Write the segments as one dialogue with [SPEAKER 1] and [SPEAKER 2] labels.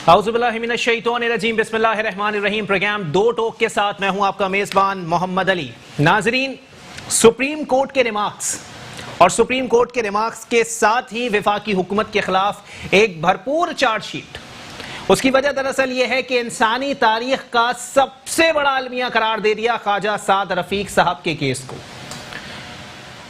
[SPEAKER 1] औज़ुबिल्लाहिमिनश्शैतानिर्रजीम बिस्मिल्लाहिर्रहमानिर्रहीम। प्रोग्राम दो टोक के साथ मैं हूं आपका मेज़बान मोहम्मद अली। नाजरीन, सुप्रीम कोर्ट के रिमार्क्स और सुप्रीम कोर्ट के रिमार्क्स के साथ ही वफाकी हुकूमत के खिलाफ एक भरपूर चार्जशीट। उसकी वजह दरअसल यह है कि इंसानी तारीख का सबसे बड़ा अलमिया करार दे दिया ख्वाजा साद रफीक साहब के केस को।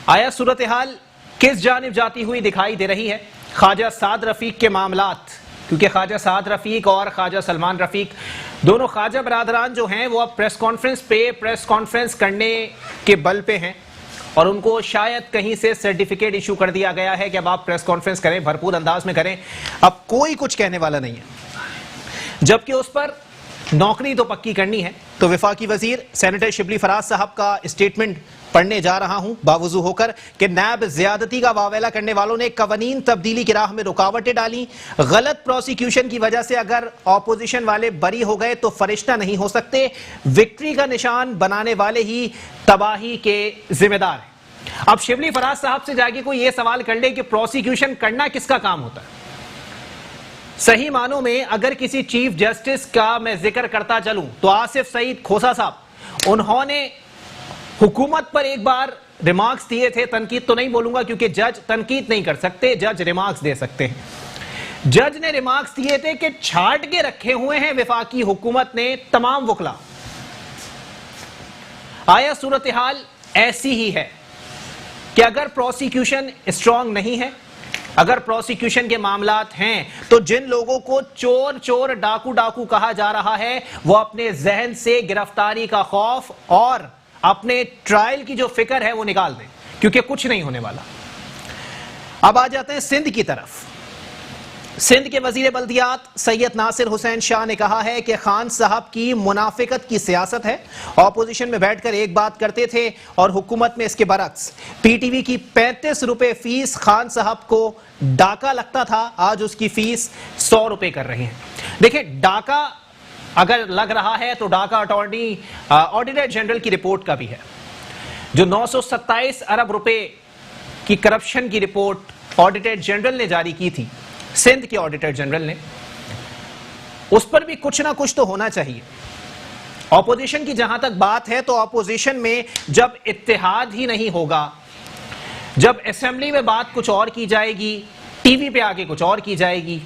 [SPEAKER 1] आया सूरत हाल किस जानिब जाती हुई दिखाई दे रही है? ख्वाजा साद रफीक के मामलात, क्योंकि ख्वाजा साद रफीक और ख्वाजा सलमान रफीक दोनों ख्वाजा बरादरान जो हैं वो अब प्रेस कॉन्फ्रेंस करने के बल पे हैं और उनको शायद कहीं से सर्टिफिकेट इशू कर दिया गया है कि अब आप प्रेस कॉन्फ्रेंस करें, भरपूर अंदाज में करें, अब कोई कुछ कहने वाला नहीं है। जबकि उस पर नौकरी तो पक्की करनी है। तो वफाकी वजीर सेनेटर शिबली फराज साहब का स्टेटमेंट पढ़ने जा रहा हूं बावजू होकर कि नैब ज्यादती का वावेला करने वालों ने कवानीन तब्दीली की राह में रुकावटें डाली। गलत प्रोसिक्यूशन की वजह से अगर ऑपोजिशन वाले बरी हो गए तो फरिश्ता नहीं हो सकते। विक्ट्री का निशान बनाने वाले ही तबाही के जिम्मेदार हैं। अब शिबली फराज साहब से जाके कोई यह सवाल कर ले कि प्रोसिक्यूशन करना किसका काम होता है? सही मानों में अगर किसी चीफ जस्टिस का मैं जिक्र करता चलूं तो आसिफ सईद खोसा साहब, उन्होंने हुकूमत पर एक बार रिमार्क्स दिए थे। तनकीद तो नहीं बोलूंगा क्योंकि जज तनकीद नहीं कर सकते, जज रिमार्क्स दे सकते हैं। जज ने रिमार्क्स दिए थे कि छाट के रखे हुए हैं वफाकी हुकूमत ने तमाम वकला। आया सूरत हाल ऐसी ही है कि अगर प्रोसिक्यूशन स्ट्रांग नहीं है, अगर प्रोसिक्यूशन के मामलात हैं, तो जिन लोगों को चोर चोर डाकू डाकू कहा जा रहा है वो अपने जहन से गिरफ्तारी का खौफ और अपने ट्रायल की जो फिक्र है वो निकाल दें, क्योंकि कुछ नहीं होने वाला। अब आ जाते हैं सिंध की तरफ। सिंध के वजीर बल्दियात सैयद नासिर हुसैन शाह ने कहा है कि खान साहब की मुनाफिकत की सियासत है। ऑपोजिशन में बैठकर एक बात करते थे और हुकूमत में इसके बरक्स। पीटीवी की 35 रुपए फीस खान साहब को डाका लगता था, आज उसकी फीस 100 रुपए कर रहे हैं। देखिए, डाका अगर लग रहा है तो डाका अटॉर्नी ऑडिटर जनरल की रिपोर्ट का भी है, जो 927 अरब रुपए की करप्शन की रिपोर्ट ऑडिटर जनरल ने जारी की थी, सिंध के ऑडिटर जनरल ने। उस पर भी कुछ ना कुछ तो होना चाहिए। ऑपोजिशन की जहां तक बात है तो ऑपोजिशन में जब इत्तेहाद ही नहीं होगा, जब असेंबली में बात कुछ और की जाएगी, टीवी पे आके कुछ और की जाएगी,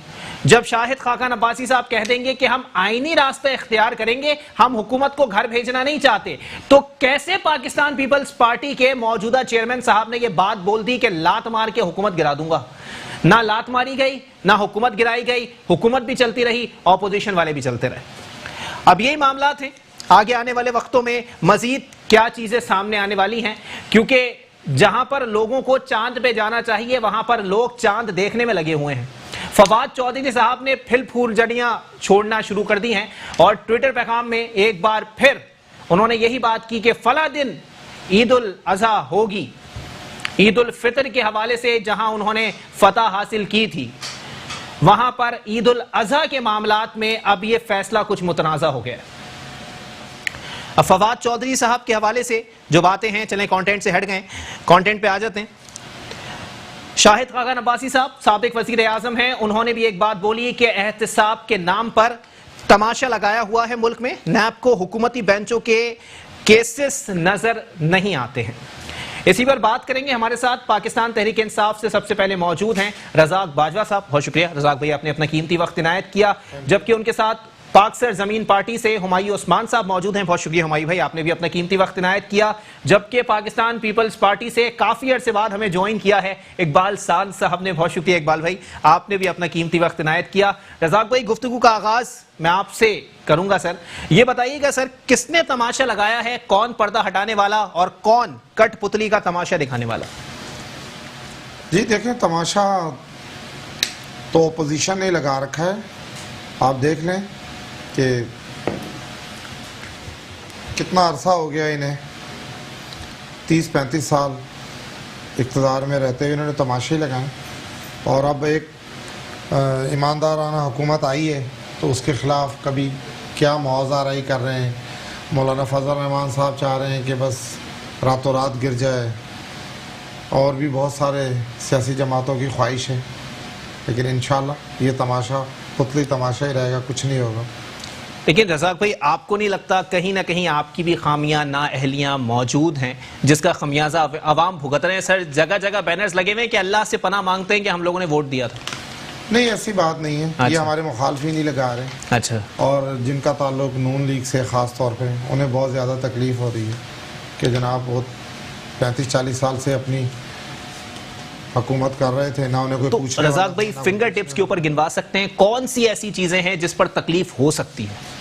[SPEAKER 1] जब शाहिद खाकान अब्बासी साहब कह देंगे कि हम आईनी रास्ता इख्तियार करेंगे, हम हुकूमत को घर भेजना नहीं चाहते, तो कैसे पाकिस्तान पीपल्स पार्टी के मौजूदा चेयरमैन साहब ने यह बात बोल दी कि लात मार के हुकूमत गिरा दूंगा? ना लात मारी गई, ना हुकूमत गिराई गई, हुकूमत भी चलती रही, ऑपोजिशन वाले भी चलते रहे। अब यही मामला थे। आगे आने वाले वक्तों में मजीद क्या चीजें सामने आने वाली हैं, क्योंकि जहां पर लोगों को चांद पे जाना चाहिए वहां पर लोग चांद देखने में लगे हुए हैं। फवाद चौधरी साहब ने फिर फूलझड़ियां छोड़ना शुरू कर दी हैं और ट्विटर पैगाम में एक बार फिर उन्होंने यही बात की कि फला दिन ईद उल अजहा होगी। ईद उल फितर के हवाले से जहां उन्होंने फतह हासिल की थी, वहां पर ईद उल अजहा के मामलात में अब यह फैसला कुछ मुतनाज़ा हो गया। अब फवाद चौधरी साहब के हवाले से जो बातें हैं, चलें कंटेंट से हट गए, कंटेंट पे आ जाते हैं। शाहिद खाकान अब्बासी साहब साबिक वजीर आजम हैं, उन्होंने भी एक बात बोली कि एहतिसाब के नाम पर तमाशा लगाया हुआ है मुल्क में। नैब को हुकूमती बेंचों के केसेस नजर नहीं आते हैं। इसी पर बात करेंगे। हमारे साथ पाकिस्तान तहरीक इंसाफ से सबसे पहले मौजूद हैं रजाक बाजवा साहब। बहुत शुक्रिया रजाक भाई, आपने अपना कीमती वक्त इनायत किया। जबकि उनके साथ पाक सर जमीन पार्टी से हुमायूं उस्मान साहब मौजूद हैं। बहुत शुक्रिया हुमायूं भाई, आपने भी अपना कीमती वक्त इनायत किया। जबकि पाकिस्तान पीपल्स पार्टी से काफी अरसे बाद हमें ज्वाइन किया है इकबाल साल साहब ने। बहुत शुक्रिया इकबाल भाई, आपने भी अपना कीमती वक्त इनायत किया। रजाक भाई, गुफ्तगू का आगाज मैं आपसे करूंगा। सर, ये बताइएगा सर, किसने तमाशा लगाया है? कौन पर्दा हटाने वाला और कौन कठपुतली का तमाशा दिखाने वाला?
[SPEAKER 2] जी देखें, तमाशा तो अपोजिशन ने लगा रखा है। आप देख लें कि कितना अरसा हो गया इन्हें, 30-35 साल इक़्तिदार में रहते हुए इन्होंने तमाशे लगाए। और अब एक ईमानदाराना हुकूमत आई है तो उसके ख़िलाफ़ कभी क्या मुआवज़ाराई कर रहे हैं। मौलाना फजल रहमान साहब चाह रहे हैं कि बस रातों रात गिर जाए, और भी बहुत सारे सियासी जमातों की ख्वाहिश है। लेकिन इंशाअल्लाह ये तमाशा पुतली तमाशा ही रहेगा, कुछ नहीं होगा।
[SPEAKER 1] लेकिन रज़ाक भाई, आपको नहीं लगता कहीं ना कहीं आपकी भी खामियां नाअहलियां मौजूद हैं जिसका खमियाजा अवाम भुगत रहे हैं? सर, जगह जगह बैनर्स लगे हुए हैं कि अल्लाह से पनाह मांगते हैं कि हम लोगों ने वोट दिया था।
[SPEAKER 2] नहीं, ऐसी बात नहीं है।
[SPEAKER 1] अच्छा।
[SPEAKER 2] ये हमारे मुखालफिन ही लगा रहे हैं।
[SPEAKER 1] अच्छा।
[SPEAKER 2] और जिनका ताल्लुक नून लीग से ख़ास तौर पे, उन्हें बहुत ज़्यादा तकलीफ़ हो रही है कि जनाब वो 35-40 साल से अपनी हुकूमत कर रहे थे ना, उन्हें कोई
[SPEAKER 1] तो
[SPEAKER 2] पूछने
[SPEAKER 1] रज़ाक
[SPEAKER 2] वाला
[SPEAKER 1] भाई,
[SPEAKER 2] था, ना
[SPEAKER 1] फिंगर
[SPEAKER 2] कोई
[SPEAKER 1] टिप्स के ऊपर गिनवा सकते हैं कौन सी ऐसी चीजें हैं जिस पर तकलीफ हो सकती है?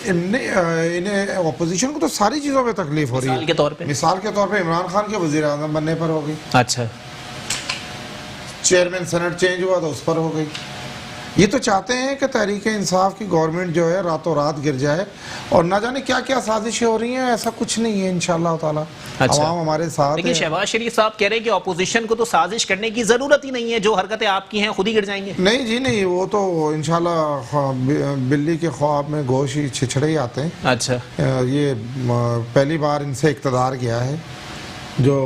[SPEAKER 2] इन्हें अपोजिशन को तो सारी चीज़ों पे तकलीफ हो रही है।
[SPEAKER 1] मिसाल के तौर पे?
[SPEAKER 2] मिसाल के तौर पे इमरान खान के वज़ीर आज़म बनने पर हो गई।
[SPEAKER 1] अच्छा।
[SPEAKER 2] चेयरमैन सेनेट चेंज हुआ तो उस पर हो गई। ये तो चाहते हैं कि तहरीक इंसाफ की गवर्नमेंट जो है रातों रात गिर जाए, और ना जाने क्या क्या साजिशें हो रही हैं। ऐसा कुछ नहीं है इंशाअल्लाह ताला।
[SPEAKER 1] अच्छा।
[SPEAKER 2] अवाम हमारे साथ
[SPEAKER 1] लेकिन
[SPEAKER 2] है।
[SPEAKER 1] शहबाज शरीफ साहब कह रहे हैं कि ऑपोजिशन को तो साजिश करने की जरूरत ही नहीं है, जो हरकतें आपकी हैं खुद ही गिर जाएंगे।
[SPEAKER 2] नहीं जी नहीं, वो तो इंशाल्लाह बिल्ली के ख्वाब में गोश ही छिछड़े ही आते हैं।
[SPEAKER 1] अच्छा।
[SPEAKER 2] ये पहली बार इनसे इक़्तिदार गया है। जो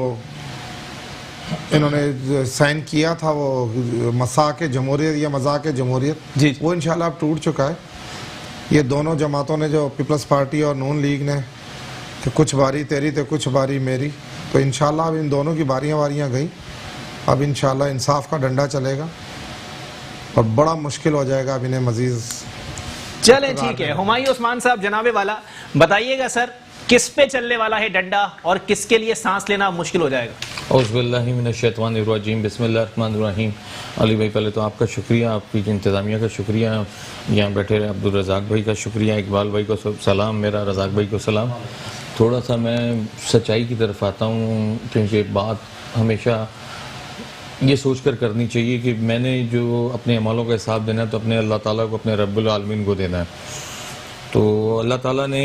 [SPEAKER 2] इन्होंने साइन किया था वो मसाक जमहूरियत या मजाक जमहूरियत,
[SPEAKER 1] जी।
[SPEAKER 2] वो इंशाल्लाह अब टूट चुका है। ये दोनों जमातों ने, जो पीपल्स पार्टी और नून लीग ने, कि कुछ बारी तेरी तो कुछ बारी मेरी, तो इंशाल्लाह अब इन दोनों की बारियां गई। अब इंशाल्लाह इंसाफ का डंडा चलेगा और बड़ा मुश्किल हो जाएगा अब इन्हें मजीद।
[SPEAKER 1] चलें, ठीक है। हुमायूं उस्मान साहब, जनाबे वाला, बताइएगा सर, किस पे चलने वाला है डंडा और किसके लिए सांस लेना मुश्किल हो जाएगा?
[SPEAKER 3] औज़ुबिल्लाहि मिनश्शैतानिर्रजीम, बिस्मिल्लाहिर्रहमानिर्रहीम। अली भाई, पहले तो आपका शुक्रिया, आपकी इंतज़ामिया का शुक्रिया, यहाँ बैठे अब्दुल रज़ाक भाई का शुक्रिया, इकबाल भाई को सलाम, मेरा रज़ाक भाई को सलाम। थोड़ा सा मैं सच्चाई की तरफ आता हूँ, क्योंकि बात हमेशा ये सोच कर करनी चाहिए कि मैंने जो अपने अमलों का हिसाब देना है तो अपने अल्लाह ताला को, अपने रब्बुल आलमीन को देना है। तो अल्लाह ताला ने,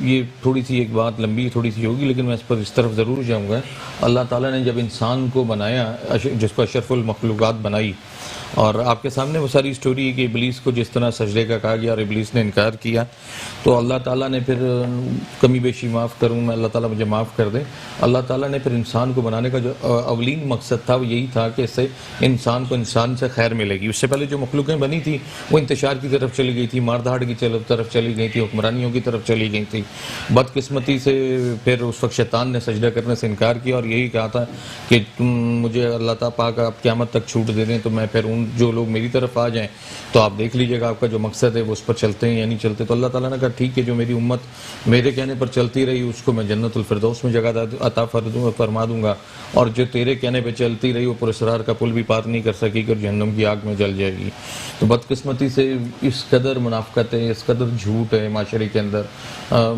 [SPEAKER 3] ये थोड़ी सी एक बात लंबी थोड़ी सी होगी लेकिन मैं इस पर इस तरफ ज़रूर जाऊँगा। अल्लाह ताला ने जब इंसान को बनाया, जिसको अशरफुल मखलूक़ात बनाई, और आपके सामने वो सारी स्टोरी है कि इब्लीस को जिस तरह सजदे का कहा गया और इब्लीस ने इनकार किया, तो अल्लाह ताला ने फिर, कमी बेशी माफ़ करूँ मैं, अल्लाह ताला मुझे माफ़ कर दे, अल्लाह ताला ने फिर इंसान को बनाने का जो अवलीन मकसद था वो यही था कि इससे इंसान को इंसान से खैर मिलेगी। उससे पहले जो मखलूक़ें बनी थी वो इंतशार की तरफ चली गई थी, मारधाड़ की तरफ चली गई थी, हुक्मरानियों की तरफ चली गई थी। बदकिस्मती से फिर उस वक्त शैतान ने सजदा करने से इनकार किया और यही कहा था कि तुम मुझे अल्लाह ताला पाक आप क़यामत तक छूट दे दें तो मैं फिर जो लोग मेरी तरफ आ जाएं तो आप देख लीजिएगा आपका जो मकसद है वो उस पर चलते हैं या नहीं चलते। तो अल्लाह ताला ने कहा ठीक है, जो मेरी उम्मत मेरे कहने पर चलती रही उसको मैं जन्नतुल फिरदौस में जगह अता फरमा दूंगा, और जो तेरे कहने पर चलती रही वो पुरस्कार का पुल भी पार नहीं कर सकेगी और जहन्नम की आग में जल जाएगी। तो बदकिस्मती से इस कदर मुनाफ़क़त है, इस कदर झूठ है माशरे के अंदर।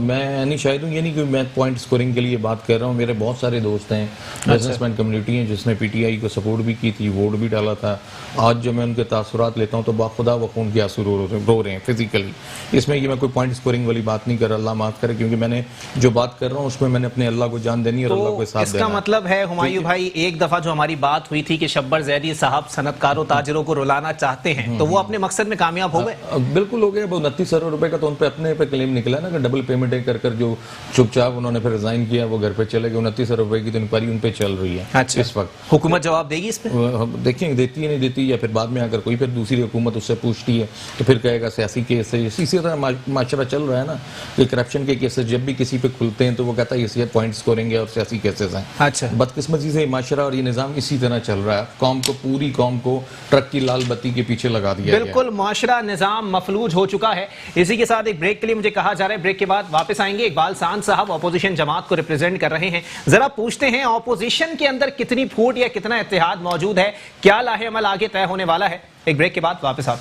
[SPEAKER 3] मैं नहीं शायद हूँ, ये नहीं कि मैं पॉइंट स्कोरिंग के लिए बात कर रहा हूँ, मेरे बहुत सारे दोस्त हैं, बिजनेसमैन कम्युनिटी हैं जिसने PTI को सपोर्ट भी की थी, वोट भी डाला था। आज जब मैं उनके तासुरात लेता हूँ तो बाखुदा व खून के आंसू रो रहे हैं फिजिकली। इसमें ये मैं कोई पॉइंट स्कोरिंग वाली बात नहीं कर रहा, अल्लाह माफ़ करे, क्योंकि मैंने जो बात कर रहा हूँ उसमें मैंने अपने अल्लाह को जान देनी और अल्लाह को साथ देना।
[SPEAKER 1] इसका मतलब है हुमायूं भाई, एक दफ़ा जो हमारी बात हुई थी कि शब्बर ज़ैदी साहब सनतकारों ताजिरों को रुलाना चाहते हैं, तो वो अपने मकसद में कामयाब हो गए?
[SPEAKER 3] बिल्कुल हो गए। 29 अरब रुपए का तो उन पर अपने पे क्लेम निकला ना कि डबल पेमेंटें कर जो चुपचाप उन्होंने फिर रिजाइन किया, वो घर पे चले गए। 29 अरब रुपए की तो इंक्वायरी उन पे चल रही है।
[SPEAKER 1] अच्छा।
[SPEAKER 3] इस वक्त
[SPEAKER 1] हुकूमत जवाब देगी इस पे?
[SPEAKER 3] देखेंगे देती है नहीं देती, या फिर बाद में अगर कोई फिर दूसरी हुकूमत उससे पूछती है तो फिर कहेगा सियासी केस है। इसी तरह माशरा चल रहा है ना कि करप्शन के केसेस जब भी किसी पे खुलते हैं तो वो कहता है ये पॉइंट स्कोरिंग है और सियासी केसेस हैं।
[SPEAKER 1] अच्छा।
[SPEAKER 3] बदकिस्मती से माशरा और ये निज़ाम इसी तरह चल रहा है। कौम को, पूरी कौम को ट्रक की लाल बत्ती के पीछे लगा दिया।
[SPEAKER 1] बिल्कुल, माशरा निज़ाम मफलूज हो चुका है। इसी के साथ एक ब्रेक के लिए मुझे कहा जा रहा है, ब्रेक के बाद वापस आएंगे। इकबाल सांद साहब अपोजिशन जमात को रिप्रेजेंट कर रहे हैं, जरा पूछते हैं अपोजिशन के अंदर कितनी फूट या कितना इत्तेहाद मौजूद है, क्या लाहेअमल आगे तय होने वाला है। एक ब्रेक के बाद वापस आप।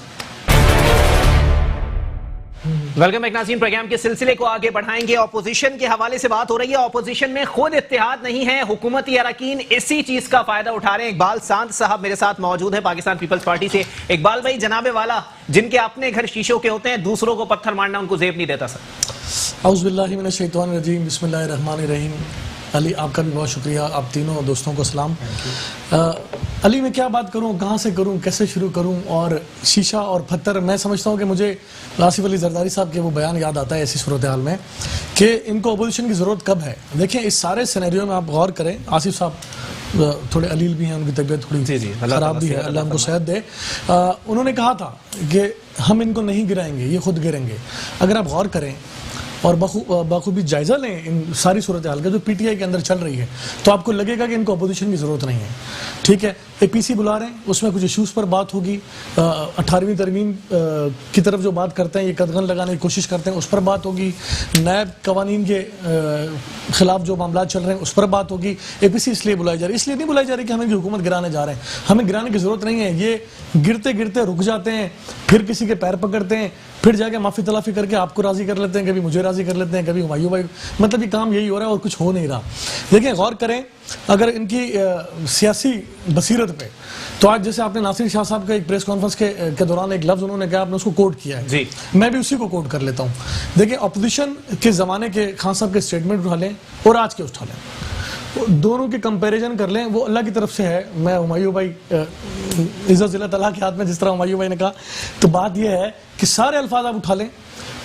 [SPEAKER 1] वेलकम बैक नाज़रीन, प्रोग्राम के सिलसिले को आगे बढ़ाएंगे। ऑपोजिशन के हवाले से बात हो रही है, ऑपोजिशन में खुद इत्तेहाद नहीं है, हुकूमती अरकान इसी चीज का फायदा उठा रहे हैं। इकबाल सांद साहब मेरे साथ मौजूद है पाकिस्तान पीपल्स पार्टी से। इकबाल भाई, जनाबे वाला, जिनके अपने घर शीशों के होते हैं, दूसरों को पत्थर मारना उनको जेब नहीं देता। सर,
[SPEAKER 4] औज़ुबिल्लाहि मिनश्शैतानिर्रजीम, बिस्मिल्लाहिर्रहमानिर्रहीम। अली, आपका भी बहुत शुक्रिया, आप तीनों दोस्तों को सलाम। अली, मैं क्या बात करूं, कहां से करूं, कैसे शुरू करूं? और शीशा और पत्थर, मैं समझता हूं कि मुझे आसिफ अली जरदारी साहब के वो बयान याद आता है ऐसी सूरत हाल में कि इनको अपोजिशन की ज़रूरत कब है। देखिए, इस सारे सिनेरियो में आप गौर करें, आसिफ साहब थोड़े अलील भी हैं, उनकी तबीयत थोड़ी
[SPEAKER 1] जी, जी, अल्लाह
[SPEAKER 4] खराब
[SPEAKER 1] ताला
[SPEAKER 4] भी है,
[SPEAKER 1] सेहत
[SPEAKER 4] अल्लाह उनको
[SPEAKER 1] अता
[SPEAKER 4] सेहत दे। उन्होंने कहा था कि हम इनको नहीं गिराएंगे, ये खुद गिरेंगे। अगर आप गौर करें और बखूबी जायजा लें इन सारी सूरत हाल का जो पीटीआई के अंदर चल रही है, तो आपको लगेगा कि इनको अपोजिशन की ज़रूरत नहीं है। ठीक है, एपीसी बुला रहे हैं, उसमें कुछ इश्यूज़ पर बात होगी, 18वीं तरमीम की तरफ जो बात करते हैं, ये कदगन लगाने की कोशिश करते हैं, उस पर बात होगी। नैब कवानीन के खिलाफ जो मामला चल रहे हैं उस पर बात होगी। एपीसी इसलिए बुलाई जा रही है, इसलिए नहीं बुलाई जा रही कि हम इनकी हुकूमत गिराने जा रहे हैं, हमें गिराने की ज़रूरत नहीं है। ये गिरते गिरते रुक जाते हैं, फिर किसी के पैर पकड़ते हैं, फिर जाके माफ़ी तलाफ़ी करके आपको राज़ी कर लेते हैं, कभी मुझे राज़ी कर लेते हैं, कभी हुमायूं भाई, मतलब ये काम यही हो रहा है और कुछ हो नहीं रहा। देखिए, गौर करें अगर इनकी सियासी बसीरत पे, तो आज जैसे आपने नासिर शाह साहब का एक प्रेस कॉन्फ्रेंस के दौरान एक लफ्ज़ उन्होंने कहा, आपने उसको कोट किया है,
[SPEAKER 1] जी,
[SPEAKER 4] मैं भी उसी को कोट कर लेता हूँ। देखिए, अपोजिशन के ज़माने के खान साहब के स्टेटमेंट उठा लें और आज के उठा लें, दोनों के कंपैरिजन कर लें, वो अल्लाह की तरफ से है। मैं हुमायूं भाई इज़्ज़त ज़िल्लत अल्लाह के हाथ में, जिस तरह हुमायूं भाई ने कहा, तो बात यह है कि सारे अल्फाज आप उठा लें,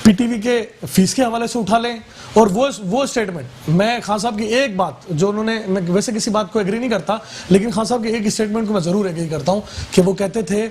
[SPEAKER 4] पीटीवी के फीस के हवाले से उठा लें, और वो स्टेटमेंट, मैं खान साहब की एक बात जो उन्होंने, मैं वैसे किसी बात को एग्री नहीं करता, लेकिन खान साहब के एक स्टेटमेंट को मैं ज़रूर एग्री करता हूँ कि वो कहते थे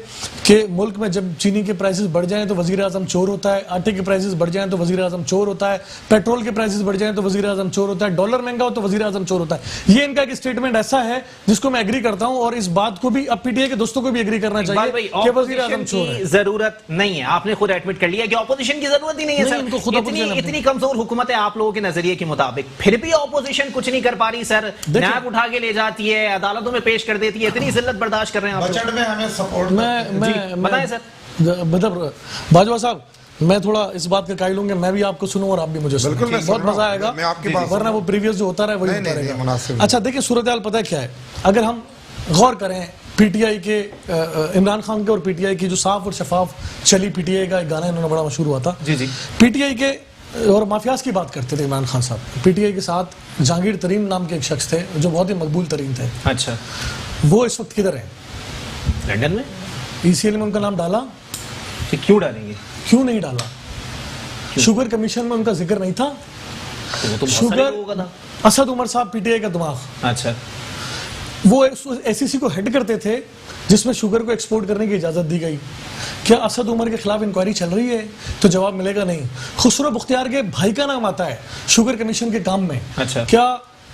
[SPEAKER 4] कि मुल्क में जब चीनी के प्राइसेस बढ़ जाएं तो वज़ीर आज़म चोर होता है, आटे के प्राइसेस बढ़ जाएं तो वज़ीर आज़म चोर होता है, पेट्रोल के प्राइसेस बढ़ जाएं तो वज़ीर आज़म चोर होता है, डॉलर महंगा हो तो वज़ीर आज़म चोर होता है। ये इनका एक स्टेटमेंट ऐसा है जिसको मैं एग्री करता हूँ, और इस बात को भी अब पीटीआई के दोस्तों को भी एग्री करना चाहिए कि वज़ीर आज़म चोर है।
[SPEAKER 1] जरूरत नहीं है, आपने खुद एडमिट कर लिया कि ऑपोजिशन की जरूरत ही नहीं है सर। इतनी कमजोर हुकूमत है आप लोगों के नजरिए के मुताबिक, फिर भी ऑपोजिशन कुछ नहीं कर पा रही सर, नैब उठा के ले जाती है, अदालतों में पेश कर देती है, इतनी जिल्लत बर्दाश्त कर रहे हैं आप।
[SPEAKER 2] बजट में हमें सपोर्ट
[SPEAKER 1] बताएं सर।
[SPEAKER 4] मतलब बाजवा साहब, मैं थोड़ा इस बात का कायल हूं, मैं भी आपको सुनूं और आप भी मुझे सुनो, बहुत मजा आएगा, वरना वो प्रीवियस जो होता रहा वही होता रहेगा। अच्छा देखिए, सूरत हाल पता है क्या है, अगर हम गौर करें पीटीआई के इमरान खान के और पीटीआई की जो साफ और शफाफ चली, पीटीआई का एक गाना इन्होंने बड़ा मशहूर हुआ था,
[SPEAKER 1] जी जी,
[SPEAKER 4] पीटीआई के और माफियाज की बात करते थे इमरान खान साहब। पीटीआई के साथ जहांगीर तरीन नाम के एक शख्स थे जो बहुत ही मकबूल तरीन थे।
[SPEAKER 1] अच्छा,
[SPEAKER 4] वो इस वक्त किधर हैं?
[SPEAKER 1] लंदन में।
[SPEAKER 4] ईसीएल में उनका नाम डाला,
[SPEAKER 1] क्यों डालेंगे?
[SPEAKER 4] क्यों नहीं डाला? शुगर कमीशन में उनका जिक्र नहीं था?
[SPEAKER 1] तो
[SPEAKER 4] शुगर असद उमर साहब पीटीआई का दिमाग,
[SPEAKER 1] अच्छा,
[SPEAKER 4] वो एसीसी को हेड करते थे जिसमें शुगर को एक्सपोर्ट करने की इजाजत दी गई। क्या असद उमर के खिलाफ इंक्वायरी चल रही है? तो जवाब मिलेगा नहीं। खुसरो बुख्तियार के भाई का नाम आता है शुगर कमीशन के काम में,
[SPEAKER 1] अच्छा,
[SPEAKER 4] क्या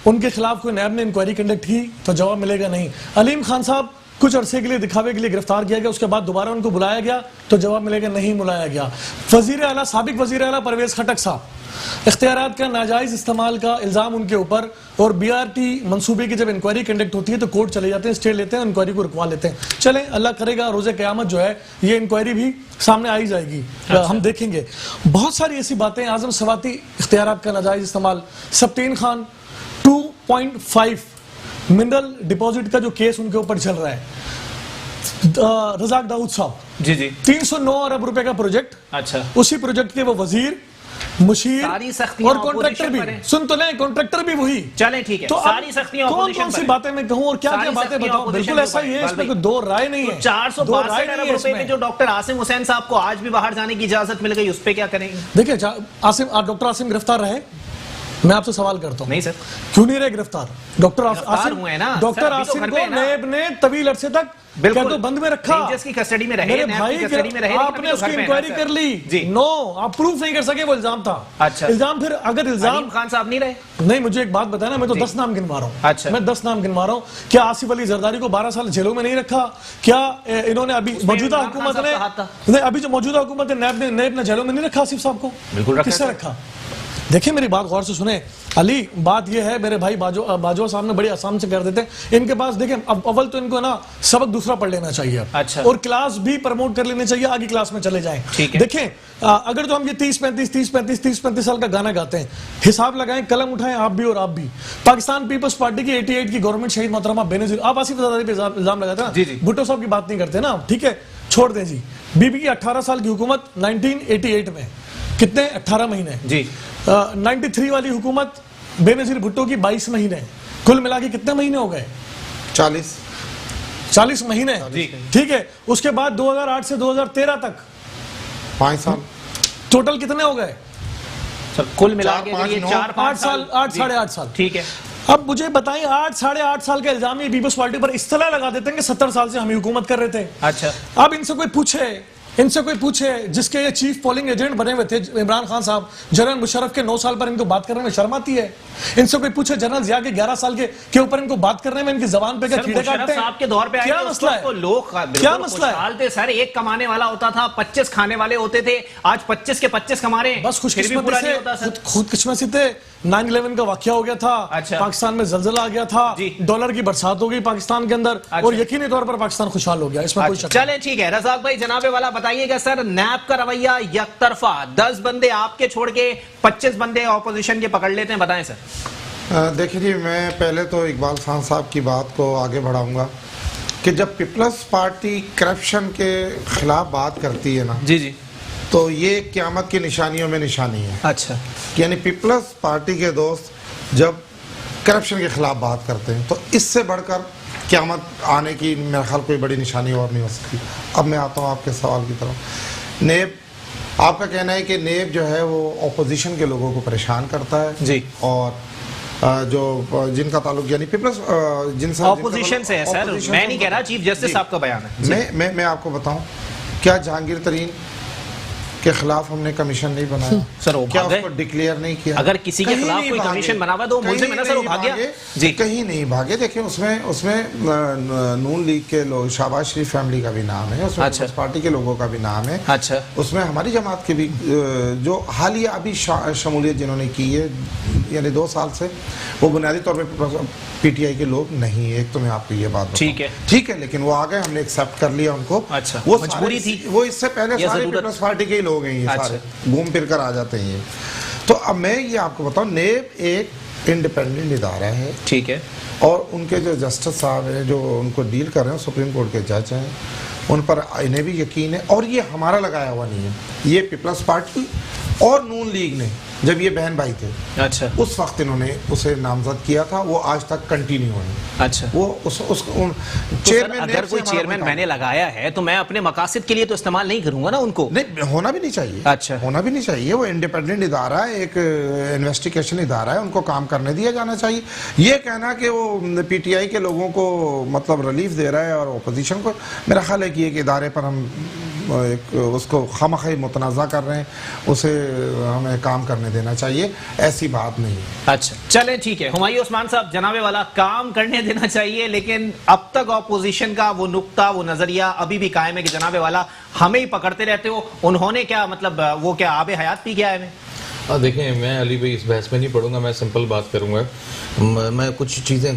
[SPEAKER 4] उनके खिलाफ कोई नैब ने इंक्वायरी कंडक्ट की? तो जवाब मिलेगा नहीं। अलीम खान साहब कुछ अरसे के लिए दिखावे के लिए गिरफ्तार किया गया, उसके बाद दोबारा उनको बुलाया गया, तो जवाब मिलेगा नहीं बुलाया गया। वजीर आला, साबिक वजीर आला परवेज खटक साहब, इख्तियारात का नाजायज इस्तेमाल का इल्जाम उनके ऊपर, और बीआरटी मंसूबे की जब इंक्वायरी कंडक्ट होती है तो कोर्ट चले जाते हैं, स्टे लेते हैं, इंक्वायरी को रुकवा लेते हैं। चलें, अल्लाह करेगा रोज़े क़यामत जो है ये इंक्वायरी भी सामने आई जाएगी, हम देखेंगे। बहुत सारी ऐसी बातें, आजम सवाती इख्तियारात का नाजायज इस्तेमाल, सब्तीन खान 2.5 मिनरल डिपॉजिट का जो केस उनके ऊपर चल रहा है, रजाक दाऊद साहब,
[SPEAKER 1] जी जी,
[SPEAKER 4] 309 अरब रुपए का प्रोजेक्ट,
[SPEAKER 1] अच्छा,
[SPEAKER 4] उसी प्रोजेक्ट के वो वजीर, मुशीर और कॉन्ट्रैक्टर भी, सुन तो लें, कॉन्ट्रैक्टर भी वही।
[SPEAKER 1] चलें, ठीक है,
[SPEAKER 4] तो
[SPEAKER 1] सारी सख्तियां
[SPEAKER 4] कौन कौन सी बातें मैं कहूं और क्या क्या बातें बताऊं? बिल्कुल ऐसा ही है, इसमें कोई दो राय नहीं है।
[SPEAKER 1] 462 अरब रुपए में जो डॉक्टर आसिम हुसैन साहब को आज भी बाहर जाने की इजाजत मिल गई, उस पर क्या करेंगे?
[SPEAKER 4] देखिए, डॉक्टर आसिम गिरफ्तार रहे, मैं आपसे सवाल करता हूं,
[SPEAKER 1] नहीं सर,
[SPEAKER 4] क्यों नहीं रहे गिरफ्तार? डॉक्टर आसिम
[SPEAKER 1] हुए ना,
[SPEAKER 4] डॉक्टर आसिम को नैब ने तवील अरसे तक तो बंद में रखा,
[SPEAKER 1] की कस्टडी में रहे,
[SPEAKER 4] मेरे भाई
[SPEAKER 1] कस्टडी में रहे,
[SPEAKER 4] आपने उसकी इंक्वायरी कर ली, नो, आप प्रूफ नहीं कर सके वो इल्जाम था।
[SPEAKER 1] अच्छा,
[SPEAKER 4] इल्जाम, फिर अगर इल्जाम
[SPEAKER 1] खान साहब नहीं रहे,
[SPEAKER 4] नहीं, मुझे एक बात बताया ना, मैं तो 10 नाम गिनवा रहा हूँ।
[SPEAKER 1] अच्छा,
[SPEAKER 4] मैं 10 नाम गिनवा रहा हूँ। क्या आसिफ अली जरदारी को 12 साल जेलों में नहीं रखा? क्या इन्होंने अभी मौजूदा हुकूमत ने, अभी जो मौजूदा हुकूमत है, नैब ने जेलों में नहीं रखा आसिफ साहब को?
[SPEAKER 1] बिल्कुल,
[SPEAKER 4] किसने रखा? देखिए, मेरी बात गौर से सुने अली, बात यह है, मेरे भाई बाजवा साहब ने बड़ी आसाम से कर देते हैं इनके पास। देखें, अब अव्वल तो इनको ना सबक दूसरा पढ़ लेना चाहिए,
[SPEAKER 1] अच्छा,
[SPEAKER 4] और क्लास भी प्रमोट कर लेनी चाहिए, आगे क्लास में चले जाएं। देखें, अगर तो हम ये 30-35 साल का गाना गाते हैं, हिसाब लगाएं, कलम उठाएं आप भी और आप भी। पाकिस्तान पीपल्स पार्टी की 88 की गवर्नमेंट शहीद मोहतरमा बेनजीर, आप आसिफ जरदारी पे इल्जाम लगाते हैं ना, भुट्टो साहब की बात नहीं करते ना, ठीक है, छोड़ दें जी। बीबी की 18 साल की हुकूमत 1988 में, कितने? 18 महीने जी। 93 वाली हुकूमत बेनजीर भुट्टो की 22 महीने, कुल मिला के कितने महीने हो गए? 40 महीने, ठीक है। उसके बाद 2008 से 2013 तक 5 साल, टोटल कितने हो गए?
[SPEAKER 1] कुल मिला के
[SPEAKER 4] 8 साल, 8 साढ़े 8 साल,
[SPEAKER 1] ठीक है।
[SPEAKER 4] अब मुझे बताएं, 8-8.5 साल का इल्जाम ये पीपल्स पार्टी पर इस तरह लगा देते हैं कि 70 साल से हम ही हुकूमत कर रहे थे।
[SPEAKER 1] अच्छा,
[SPEAKER 4] अब इनसे कोई पूछे जिसके ये चीफ पोलिंग एजेंट बने हुए थे इमरान खान साहब, जनरल मुशर्रफ के 9 साल पर इनको बात करने में शर्म आती है। इनसे कोई पूछे जनरल जिया के 11 साल के ऊपर इनको बात करने में इनकी जबान पे क्या कीड़े काटते हैं?
[SPEAKER 1] आपके दौर पे
[SPEAKER 4] क्या मसला है?
[SPEAKER 1] तो लोग
[SPEAKER 4] क्या मसला है?
[SPEAKER 1] सर, एक कमाने वाला होता था, 25 खाने वाले होते थे, आज 25 के 25 कमा रहे हैं।
[SPEAKER 4] बस खुशकिस्मती से खुदकिस्मती से 9/11 का वाकया हो गया था।
[SPEAKER 1] अच्छा।
[SPEAKER 4] पाकिस्तान में जलजला आ गया था, डॉलर की बरसात हो गई पाकिस्तान के अंदर।
[SPEAKER 1] अच्छा।
[SPEAKER 4] और यकीनी तौर पर पाकिस्तान खुशहाल हो गया, इसमें कोई शक नहीं।
[SPEAKER 1] चलें, ठीक है। रज़ाक भाई, जनाबे वाला बताइएगा सर, नैब का रवैया यकतरफा, 10 बंदे आपके छोड़ के 25 बंदे ऑपोजिशन के पकड़ लेते हैं, बताएं सर।
[SPEAKER 2] देखिए जी, मैं पहले तो इकबाल खान साहब की बात को आगे बढ़ाऊंगा कि जब पीपल्स पार्टी करप्शन के खिलाफ बात करती है ना,
[SPEAKER 1] जी जी,
[SPEAKER 2] तो ये क़यामत की निशानियों में निशानी है।
[SPEAKER 1] अच्छा,
[SPEAKER 2] यानी पीपल्स पार्टी के दोस्त जब करप्शन के खिलाफ बात करते हैं तो इससे बढ़कर क़यामत आने की मेरे ख्याल कोई बड़ी निशानी और नहीं हो सकती। अब मैं आता हूँ आपके सवाल की तरफ। नेब, आपका कहना है कि नेब जो है वो अपोजिशन के लोगों को परेशान करता है
[SPEAKER 1] जी,
[SPEAKER 2] और जो जिनका ताल्लुक यानी पीपल्स जिनसे
[SPEAKER 1] ऑपोजिशन से है सर, मैं नहीं कह रहा, चीफ जस्टिस साहब का बयान है।
[SPEAKER 2] मैं आपको बताऊं, क्या जहांगीर तरीन के खिलाफ हमने कमीशन नहीं बनाया
[SPEAKER 1] सर? वो
[SPEAKER 2] क्या
[SPEAKER 1] भाग गए?
[SPEAKER 2] उसको डिक्लेयर नहीं किया?
[SPEAKER 1] अगर किसी के
[SPEAKER 2] कहीं
[SPEAKER 1] खिलाफ
[SPEAKER 2] नहीं
[SPEAKER 1] कोई
[SPEAKER 2] भागे।
[SPEAKER 1] कमीशन बना हुआ तो वो मुलजिम है ना सर, वो भाग गया जी।
[SPEAKER 2] कहीं नहीं भागे। देखिए उसमें नून लीग के लोग, शाहबाज शरीफ फैमिली का भी नाम है, उसमें
[SPEAKER 1] अच्छा।
[SPEAKER 2] पीपल्स पार्टी के लोगों का भी नाम है,
[SPEAKER 1] अच्छा,
[SPEAKER 2] उसमें हमारी जमात के भी जो हालिया अभी शमूलियत जिन्होंने की है यानी 2 साल से, वो बुनियादी तौर पर पीटीआई के लोग नहीं है। एक तो मैं आपको ये बात
[SPEAKER 1] ठीक है,
[SPEAKER 2] ठीक है, लेकिन वो आ गए, हमने एक्सेप्ट कर लिया उनको।
[SPEAKER 1] अच्छा,
[SPEAKER 2] वो
[SPEAKER 1] मजबूरी थी,
[SPEAKER 2] वो इससे पहले
[SPEAKER 1] या
[SPEAKER 2] सारे
[SPEAKER 1] जरूरत?
[SPEAKER 2] पीपल्स पार्टी के ही लोग हैं ये
[SPEAKER 1] अच्छा।
[SPEAKER 2] सारे, घूम फिर कर आ जाते हैं ये। तो अब मैं ये आपको बताऊं, नेब एक इंडिपेंडेंट इदारा है,
[SPEAKER 1] ठीक है,
[SPEAKER 2] और उनके जो जस्टिस साहब हैं जो उनको डील कर रहे हैं, सुप्रीम कोर्ट के जज हैं, उन पर इन्हें भी यकीन है। और ये हमारा लगाया हुआ नहीं है, ये पीपल्स पार्टी और नून लीग ने, जब ये बहन भाई थे,
[SPEAKER 1] अच्छा,
[SPEAKER 2] उस वक्त इन्होंने उसे नामजद किया था, वो आज तक कंटिन्यू है।
[SPEAKER 1] अच्छा,
[SPEAKER 2] वो
[SPEAKER 1] चेयरमैन, अगर कोई चेयरमैन मैंने लगाया है तो मैं अपने मकासद के लिए तो इस्तेमाल नहीं करूंगा ना उनको।
[SPEAKER 2] नहीं, होना भी नहीं चाहिए।
[SPEAKER 1] अच्छा,
[SPEAKER 2] होना भी नहीं चाहिए। वो इंडिपेंडेंट इदारा है, एक इन्वेस्टिगेशन इदारा है, उनको काम करने दिया जाना चाहिए। ये कहना कि वो पीटीआई के लोगों को मतलब रिलीफ दे रहा है और अपोजिशन को, मेरा ख्याल है कि एक इदारे पर हम एक उसको खामखा मुतनाज़ा कर रहे हैं, उसे हमें काम करने देना चाहिए, ऐसी बात नहीं है।
[SPEAKER 1] अच्छा, चले, ठीक है। हुमायूं उस्मान साहब, जनाबे वाला, काम करने देना चाहिए, लेकिन अब तक ऑपोजिशन का वो नुक्ता, वो नजरिया अभी भी कायम है कि जनाबे वाला हमें ही पकड़ते रहते हो। उन्होंने क्या मतलब, वो क्या आबे हयात पी गया है?
[SPEAKER 3] देखिए, मैं अली भाई इस बहस में नहीं पढ़ूंगा, मैं सिंपल बात करूंगा। मैं कुछ चीज़ें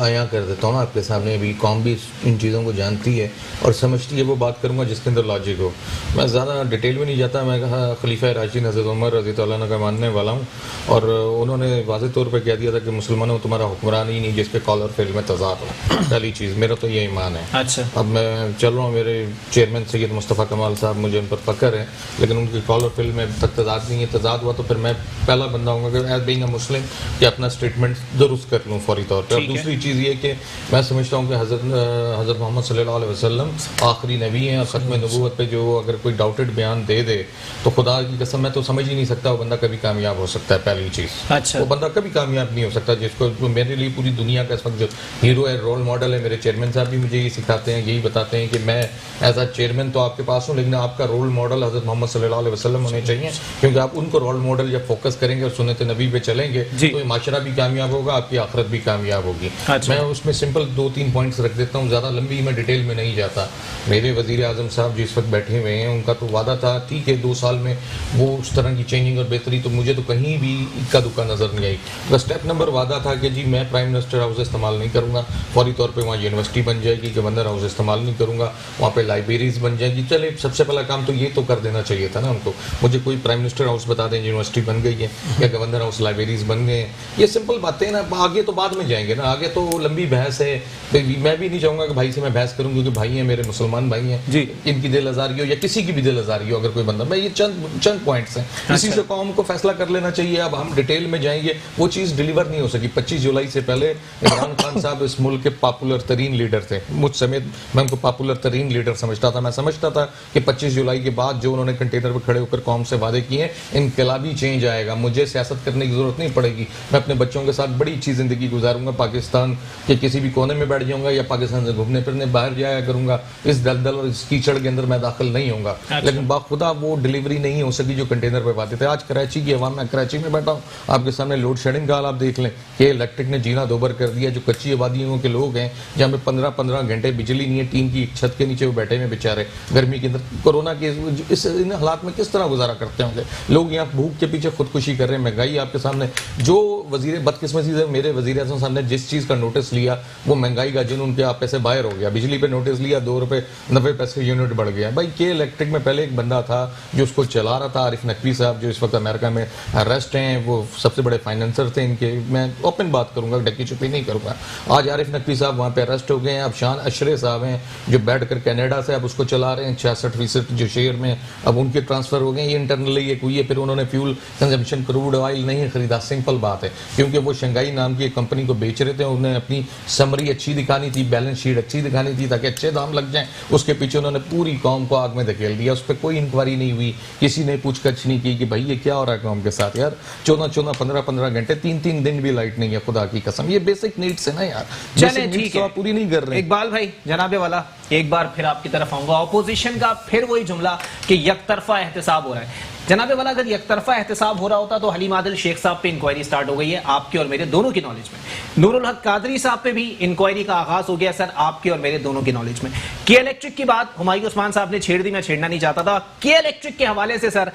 [SPEAKER 3] आया कर देता हूँ ना आपके सामने। अभी कौम भी इन चीज़ों को जानती है और समझती है, वो बात करूंगा जिसके अंदर लॉजिक हो। मैं ज़्यादा डिटेल में नहीं जाता। मैं कहा खलीफा राशिद हज़रत उमर रज़ी अल्लाह अन्हु का मानने वाला हूँ, और उन्होंने वाज़ेह तौर पर कह दिया था कि मुसलमानों तुम्हारा हुक्मरान ही नहीं जिसके कॉल और फेल में तज़ाद हो। पहली चीज़, मेरा तो ये ईमान है।
[SPEAKER 1] अच्छा,
[SPEAKER 3] अब मैं चल रहा हूँ, मेरे चेयरमैन सैयद मुस्तफ़ा कमाल साहब, मुझे उन पर फ़ख्र है, लेकिन उनकी कॉल और फेल में तक तज़ाद नहीं है। तज़ाद हुआ तो फिर मैं पहला बंदा हूँ कि एज बीइंग अ मुस्लिम कि अपना स्टेटमेंट दुरुस्त कर लूँ फौरी तौर पे। और दूसरी चीज़ ये कि मैं समझता हूँ कि हज़रत मोहम्मद सल्लल्लाहु अलैहि वसल्लम आखिरी नबी हैं, और ख़त्म नबूवत पे जो अगर कोई डाउटेड बयान दे दे तो खुदा की कसम मैं तो समझ ही नहीं सकता वो बंदा कभी कामयाब हो सकता है। पहली चीज़,
[SPEAKER 1] अच्छा,
[SPEAKER 3] वो बंदा कभी कामयाब नहीं हो सकता जिसको, जो मेरे लिए पूरी दुनिया का इस वक्त जो हीरो है, रोल मॉडल है। मेरे चेयरमैन साहब भी मुझे ये सिखाते हैं, यही बताते हैं कि मैं एज अ चेयरमैन तो आपके पास हूँ, लेकिन आपका रोल मॉडल हज़रत मोहम्मद सल्लल्लाहु अलैहि वसल्लम होने चाहिए, क्योंकि आप उनको रोल मॉडल जब फोकस करेंगे और सुन्नत नबी पे चलेंगे तो माशरा भी कामयाब होगा, आपकी आखिरत भी कामयाब होगी।
[SPEAKER 1] अच्छा।
[SPEAKER 3] मैं उसमें सिंपल 2-3 पॉइंट्स रख देता हूँ, ज़्यादा लंबी मैं डिटेल में नहीं जाता। मेरे वज़ीर आज़म साहब जो इस वक्त बैठे हुए हैं, उनका तो वादा था, ठीक है 2 साल में वो उस तरह की चेंजिंग और बेहतरी तो मुझे तो कहीं भी इक्का दुक्का नज़र नहीं आई। बस स्टेप नंबर वादा था कि जी मैं प्राइम मिनिस्टर हाउस इस्तेमाल नहीं करूँगा, फौरी तौर पर वहाँ यूनिवर्सिटी बन जाएगी, गवर्नर हाउस इस्तेमाल नहीं करूँगा, वहाँ पर लाइब्रेरीज बन जाएगी। चले, सबसे पहला काम तो ये तो कर देना चाहिए था ना उनको। मुझे कोई प्राइम मिनिस्टर हाउस बता दें यूनिवर्सिटी बन गई है या गवर्नर हाउस लाइब्रेरीज बन गए, ये सिंपल बातें ना। आगे तो बाद में जाएंगे ना, आगे तो लंबी बहस है। मैं भी नहीं चाहूँगा कि भाई से मैं बहस करूँ, क्योंकि भाई हैं मेरे, मुसलमान भाई हैं जी, इनकी दिल आज़ारी हो या किसी की भी दिल आज़ारी हो, अगर कोई बंदा, मैं ये चंद पॉइंट्स हैं, इसी से कौम को फैसला कर लेना चाहिए। अब हम डिटेल में जाएंगे, वो चीज़ डिलीवर नहीं हो सकी। 25 जुलाई से पहले इमरान खान साहब इस मुल्क के पॉपुलर तरीन लीडर थे, मुझ समेत मैं उनको पॉपुलर तरीन लीडर समझता था। मैं समझता था कि 25 जुलाई के बाद जो उन्होंने कंटेनर पर खड़े होकर कौम से वादे किए, इनकलाबी भी चेंज आएगा, मुझे सियासत करने की जरूरत नहीं पड़ेगी, मैं अपने बच्चों के साथ बड़ी अच्छी ज़िंदगी गुजारूंगा, पाकिस्तान के किसी भी कोने में बैठ जाऊंगा या पाकिस्तान से घूमने फिरने बाहर जाया करूंगा, इस दलदल और इस कीचड़ के अंदर मैं दाखिल नहीं होऊंगा। लेकिन बाखुदा वो डिलीवरी नहीं हो सकी जो कंटेनर पे पाते थे। आज कराची की अवाम, मैं कराची में बैठा हूँ, आपके सामने लोड शेडिंग का हाल आप देख लें कि इलेक्ट्रिक ने जीना दोबर कर दिया। जो कच्ची आबादियों के लोग हैं जहाँ पे 15-15 घंटे बिजली नहीं है, टीन की छत के नीचे वो बैठे हुए बेचारे गर्मी के अंदर, कोरोना के इन हालात में किस तरह गुजारा करते होंगे लोग। यहाँ भूख के पीछे खुदकुशी कर रहे हैं, महंगाई आपके सामने। जो वजीर बदकिस्मती से मेरे वजीर आज़म साहब ने जिस चीज़ का नोटिस लिया वो महंगाई का जिन उनके आप पैसे बाहर हो गया। बिजली पे नोटिस लिया, 2 रुपये 90 पैसे यूनिट बढ़ गया। भाई के इलेक्ट्रिक में पहले एक बंदा था जो उसको चला रहा था, आरिफ नकवी साहब, जो इस वक्त अमेरिका में अरेस्ट हैं, वो सबसे बड़े फाइनेंसर थे इनके। मैं ओपन बात करूंगा, ढकी छुपी नहीं करूंगा। आज आरिफ नकवी साहब वहाँ पे अरेस्ट हो गए हैं। अब शान अशरे साहब हैं जो बैठ कर कनाडा से अब उसको चला रहे हैं, 66% जो शेयर में अब उनके ट्रांसफर हो गए। ये इंटरनली एक हुई है। फिर उन्होंने फ्यूल कंजम्पशन क्रूड ऑयल नहीं खरीदा, सिंपल बात है, क्योंकि वो शंघाई नाम की एक कंपनी को बेच रहे थे। उन्हें अपनी समरी अच्छी दिखानी थी, बैलेंस शीट अच्छी दिखानी थी ताकि अच्छे दाम लग जाएं। उसके पीछे उन्होंने पूरी कौम को आग में धकेल दिया। उस पर कोई इंक्वायरी नहीं हुई, किसी ने पूछताछ नहीं की कि भाई ये क्या हो रहा है कौम के साथ। यार 14-14, 15-15 घंटे, 3-3 दिन भी लाइट नहीं है, खुदा की कसम। ये बेसिक नीड्स है ना यार,
[SPEAKER 1] चले ठीक है,
[SPEAKER 3] आप पूरी नहीं कर रहे।
[SPEAKER 1] इकबाल भाई, जनाबे वाला, एक बार फिर आपकी तरफ आऊंगा। ऑपोजिशन का फिर वही जुमला कि यकतरफा एहतसाब हो रहा है। जनाबे वाला, अगर यकतरफा एहतसाब हो रहा होता तो हलीम आदिल शेख साहब पे इंक्वायरी स्टार्ट हो गई है, आपके और मेरे दोनों की नॉलेज में। नूरुल हक कादरी साहब पे भी इंक्वायरी का आगाज हो गया सर, आपके और मेरे दोनों की नॉलेज में। के इलेक्ट्रिक की बात हुमायूं उस्मान साहब ने छेड़ दी, मैं छेड़ना नहीं चाहता था। के इलेक्ट्रिक के हवाले से सर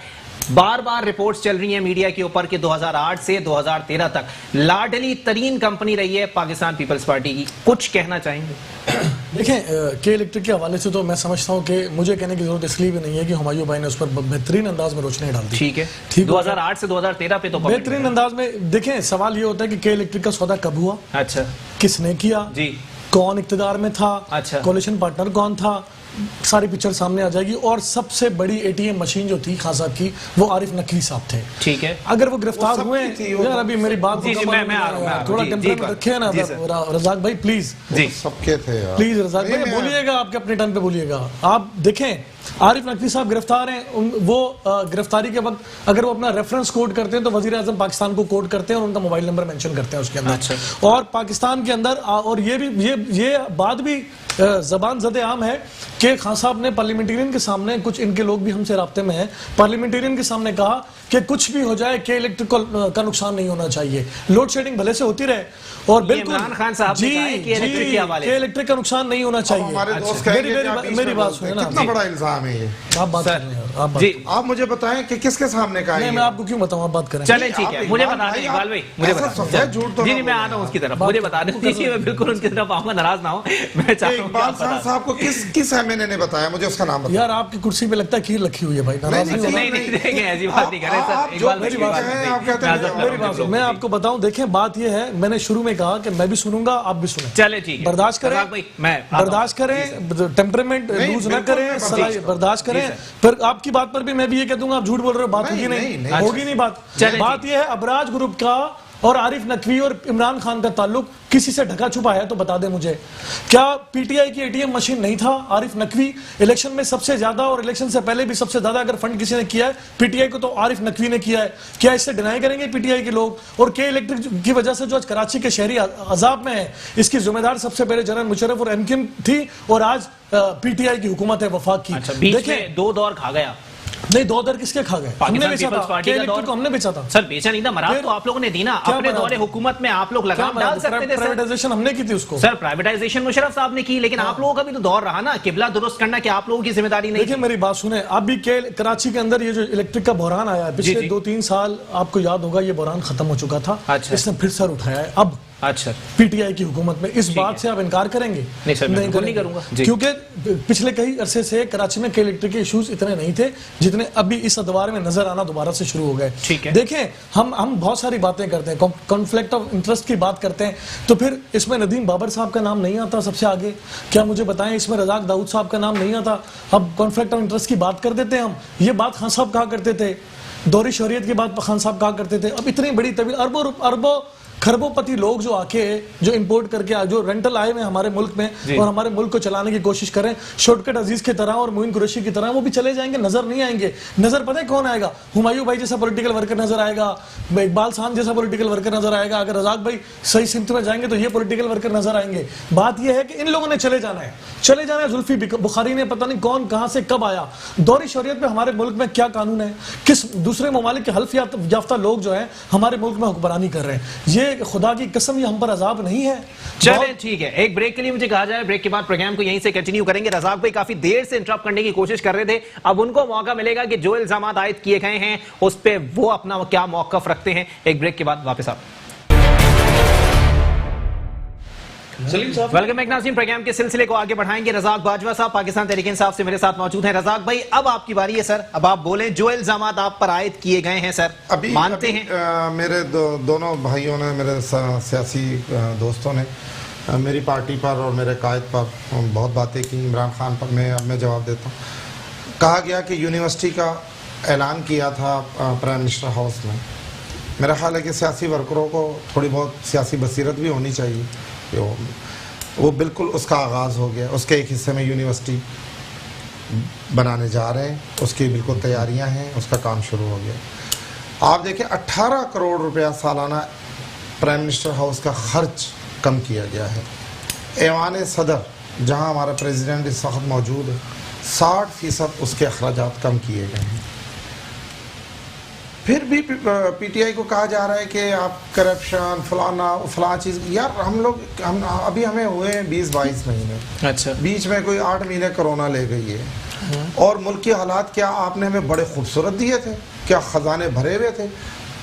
[SPEAKER 1] बार बार रिपोर्ट्स चल रही हैं मीडिया के ऊपर कि 2008 से 2013 तक लाडली तरीन कंपनी रही है पाकिस्तान पीपल्स पार्टी की। कुछ कहना चाहेंगे?
[SPEAKER 4] देखें, के इलेक्ट्रिक के हवाले से तो मैं समझता हूं कि मुझे कहने की जरूरत इसलिए भी नहीं है कि हुमायूं भाई ने उस पर बेहतरीन अंदाज में रोशनी डाल दी।
[SPEAKER 1] ठीक है,
[SPEAKER 4] ठीक,
[SPEAKER 1] 2008 से 2013 पे तो
[SPEAKER 4] बेहतरीन अंदाज में। देखें, सवाल ये होता है कि के इलेक्ट्रिक का सौदा कब हुआ,
[SPEAKER 1] अच्छा
[SPEAKER 4] किसने किया
[SPEAKER 1] जी,
[SPEAKER 4] कौन इक्तदार में था,
[SPEAKER 1] अच्छा,
[SPEAKER 4] कोलिशन पार्टनर कौन था, सारी पिक्चर सामने आ जाएगी। और सबसे बड़ी एटीएम मशीन जो थी खान साहब की, वो आरिफ नकवी साहब थे।
[SPEAKER 1] ठीक है,
[SPEAKER 4] अगर वो गिरफ्तार हुए, यार अभी मेरी बात
[SPEAKER 1] जी, मैं आ रहा हूं,
[SPEAKER 4] थोड़ा
[SPEAKER 1] जी,
[SPEAKER 4] टेम्परेचर रखे ना रजाक भाई, प्लीज
[SPEAKER 1] जी,
[SPEAKER 2] सबके थे यार,
[SPEAKER 4] प्लीज रजाक भाई बोलिएगा, आपके अपने टाइम पे बोलिएगा। आप देखें, आरिफ नकवी साहब गिरफ्तार हैं, वो गिरफ्तारी के वक्त अगर वो अपना रेफरेंस कोड करते हैं तो वजीर आजम पाकिस्तान को कोड करते हैं और उनका मोबाइल नंबर मेंशन करते हैं उसके अंदर।
[SPEAKER 1] अच्छा।
[SPEAKER 4] और पाकिस्तान के अंदर और ये भी ये बात भी जबान ज़द आम है कि खान साहब ने पार्लियामेंटेरियन के सामने, कुछ इनके लोग भी हमसे राब्ते में हैं, पार्लियामेंटेरियन के सामने कहा कि कुछ भी हो जाए के इलेक्ट्रिक का नुकसान नहीं होना चाहिए, लोड शेडिंग भले से होती रहे और बिल्कुल
[SPEAKER 1] इमरान खान साहब ने कहा है कि इलेक्ट्रिक के हवाले
[SPEAKER 4] के इलेक्ट्रिक का नुकसान नहीं होना चाहिए।
[SPEAKER 2] हमारे दोस्त कहेंगे
[SPEAKER 4] मेरी बात सुनिए ना,
[SPEAKER 2] कितना बड़ा इल्जाम है ये।
[SPEAKER 4] आप बात करें, आप
[SPEAKER 1] जी,
[SPEAKER 2] आप मुझे बताएं कि किसके सामने कहा
[SPEAKER 4] नहीं, मैं आपको क्यों बताऊं, आप बात करें।
[SPEAKER 1] चले ठीक है, मुझे बता दें इकबाल भाई, मुझे बता दें,
[SPEAKER 2] झूठ तो
[SPEAKER 1] जी जी, मैं आ रहा हूं उसकी तरफ, मुझे बता दें, मैं बिल्कुल उनकी तरफ आऊंगा, नाराज ना हो। मैं चाहता हूं
[SPEAKER 2] इकबाल साहब को किस एमएनए ने बताया, मुझे उसका नाम बताया।
[SPEAKER 4] यार आपकी कुर्सी पे लगता है खीर रखी हुई है भाई, नाराज नहीं होना।
[SPEAKER 1] नहीं, ऐसी बात नहीं करें सर, इकबाल भाई,
[SPEAKER 4] मेरी बात सुनो, मैं आपको बताऊं, देखें बात ये है, मैंने शुरू में कहा कि मैं भी सुनूंगा, आप भी सुने,
[SPEAKER 1] चले ठीक है,
[SPEAKER 4] बर्दाश्त करें, बर्दाश्त करें, टेम्परामेंट लूज ना करें, बर्दाश्त करें। फिर आपकी बात पर भी मैं भी ये कह दूंगा आप झूठ बोल रहे हो, बात होगी नहीं, होगी नहीं बात। बात ये है, अबराज ग्रुप का और आरिफ नकवी और इमरान खान का ताल्लुक किसी से ढका छुपा है तो बता दे मुझे। क्या पीटीआई की एटीएम मशीन नहीं था? आरिफ नकवी इलेक्शन में सबसे ज्यादा और इलेक्शन से पहले भी सबसे ज्यादा अगर फंड किसी ने किया है पीटीआई को तो आरिफ नकवी ने किया है। क्या इससे डिनाई करेंगे पीटीआई के लोग? और के इलेक्ट्रिक की वजह से जो आज कराची के शहरी अजाब में है, इसकी जिम्मेदार सबसे पहले जनरल मुशर्रफ और एमकिन थी और आज पीटीआई की हुकूमत है वफाक की।
[SPEAKER 1] अच्छा, बीच में 2 दौर खा गया।
[SPEAKER 4] नहीं, 2 दर किसके खा गए? हमने बेचा था, के इलेक्ट्रिक को हमने बेचा था।
[SPEAKER 1] सर बेचा नहीं था, मराद तो आप लोगों ने दी ना, अपने दौरे हुकूमत में आप लोग लगाम डाल सकते थे।
[SPEAKER 4] प्राइवेटाइजेशन हमने की थी उसको।
[SPEAKER 1] सर प्राइवेटाइजेशन मुशर्रफ साहब ने की, लेकिन आप लोगों का भी तो दौर रहा ना, किबला दुरुस्त करना कि आप लोगों की जिम्मेदारी नहीं।
[SPEAKER 4] देखिए मेरी बात सुने, अब भी कराची के अंदर ये जो इलेक्ट्रिक का बहरान आया है, पिछले 2-3 साल आपको याद होगा ये बहरान खत्म हो चुका था।
[SPEAKER 1] अच्छा।
[SPEAKER 4] इसने फिर सर उठाया है अब।
[SPEAKER 1] अच्छा,
[SPEAKER 4] पीटीआई की हुकूमत में इस बात से आप इनकार करेंगे?
[SPEAKER 1] नहीं सर, मैं नहीं करूंगा,
[SPEAKER 4] क्योंकि पिछले कई अरसे से कराची में के इलेक्ट्रिक के इश्यूज इतने नहीं थे जितने अभी इस अदवार में नजर आना दोबारा से शुरू हो गए।
[SPEAKER 1] ठीक है,
[SPEAKER 4] देखें हम बहुत सारी बातें करते हैं, कॉन्फ्लिक्ट ऑफ इंटरेस्ट की बात करते हैं, तो फिर इसमें नदीम बाबर साहब का नाम नहीं आता सबसे आगे? क्या मुझे बताएं, इसमें रजाक दाऊद साहब का नाम नहीं आता? अब कॉन्फ्लिक्ट ऑफ इंटरेस्ट की बात कर देते हैं हम। ये बात खान साहब कहा करते थे, दौरी शौरियत की बात खान साहब कहा करते थे। अब इतनी बड़ी तवील अरबों खरबोपति लोग जो आके जो इंपोर्ट करके जो रेंटल आए हुए हमारे मुल्क में और हमारे मुल्क को चलाने की कोशिश करें, शॉर्टकट अजीज की तरह और मोइन कुरैशी की तरह, वो भी चले जाएंगे, नजर नहीं आएंगे। नजर पता है कौन आएगा? हुमायूं भाई जैसा पॉलिटिकल वर्कर नजर आएगा, इकबाल खान जैसा पॉलिटिकल वर्कर नजर आएगा, अगर रजाक भाई सही सिमत में जाएंगे तो ये पॉलिटिकल वर्कर नजर आएंगे। बात यह है कि इन लोगों ने चले जाना है। जुल्फी बुखारी ने पता नहीं कौन कहां से कब आया। दौरी शरीयत में हमारे मुल्क में क्या कानून है? किस दूसरे ममालिक के हल्फ याफ्ता लोग जो है हमारे मुल्क में हुक्मरानी कर रहे हैं। ये खुदा की कसम ये हम पर अजाब नहीं है।
[SPEAKER 1] चलें ठीक है, एक ब्रेक के लिए मुझे कहा जाए, ब्रेक के बाद प्रोग्राम को यहीं से कंटिन्यू करेंगे। रजाक भाई काफी देर से इंटरप्ट करने की कोशिश कर रहे थे, अब उनको मौका मिलेगा कि जो इल्जाम आयद किए गए हैं उस पर वो अपना क्या मौकफ रखते हैं। एक ब्रेक के बाद वापस आप वेलकम बैक नाज़रीन, प्रोग्राम के सिलसिले को आगे बढ़ाएंगे। रजाक बाजवा साहब पाकिस्तान तहरीक इंसाफ से मेरे साथ मौजूद हैं। रजाक भाई अब आपकी बारी है सर, अब आप बोलें जो इल्जाम आप पर आयद किए गए हैं सर,
[SPEAKER 2] अभी
[SPEAKER 1] मानते हैं?
[SPEAKER 2] मेरे दोनों भाइयों ने, मेरे सियासी दोस्तों ने मेरी पार्टी पर और मेरे कायद पर बहुत बातें की। इमरान खान पर मैं जवाब देता हूँ। कहा गया कि यूनिवर्सिटी का ऐलान किया था प्राइम मिनिस्टर हाउस में। मेरा ख्याल है कि सियासी वर्करों को थोड़ी बहुत सियासी बसीरत भी होनी चाहिए। वो बिल्कुल उसका आगाज़ हो गया। उसके एक हिस्से में यूनिवर्सिटी बनाने जा रहे हैं, उसकी बिल्कुल तैयारियां हैं, उसका काम शुरू हो गया। आप देखें 18 करोड़ रुपया सालाना प्राइम मिनिस्टर हाउस का खर्च कम किया गया है। ऐवान सदर जहां हमारा प्रेसिडेंट इस वक्त मौजूद है, 60% उसके अखराजात कम किए गए हैं। फिर भी पीटीआई को कहा जा रहा है कि आप करप्शन फलां चीज़। यार हम अभी हमें हुए हैं 20-22 महीने, अच्छा, बीच में कोई 8 महीने कोरोना ले गई है और मुल्क के हालात क्या आपने हमें बड़े खूबसूरत दिए थे? क्या ख़जाने भरे हुए थे?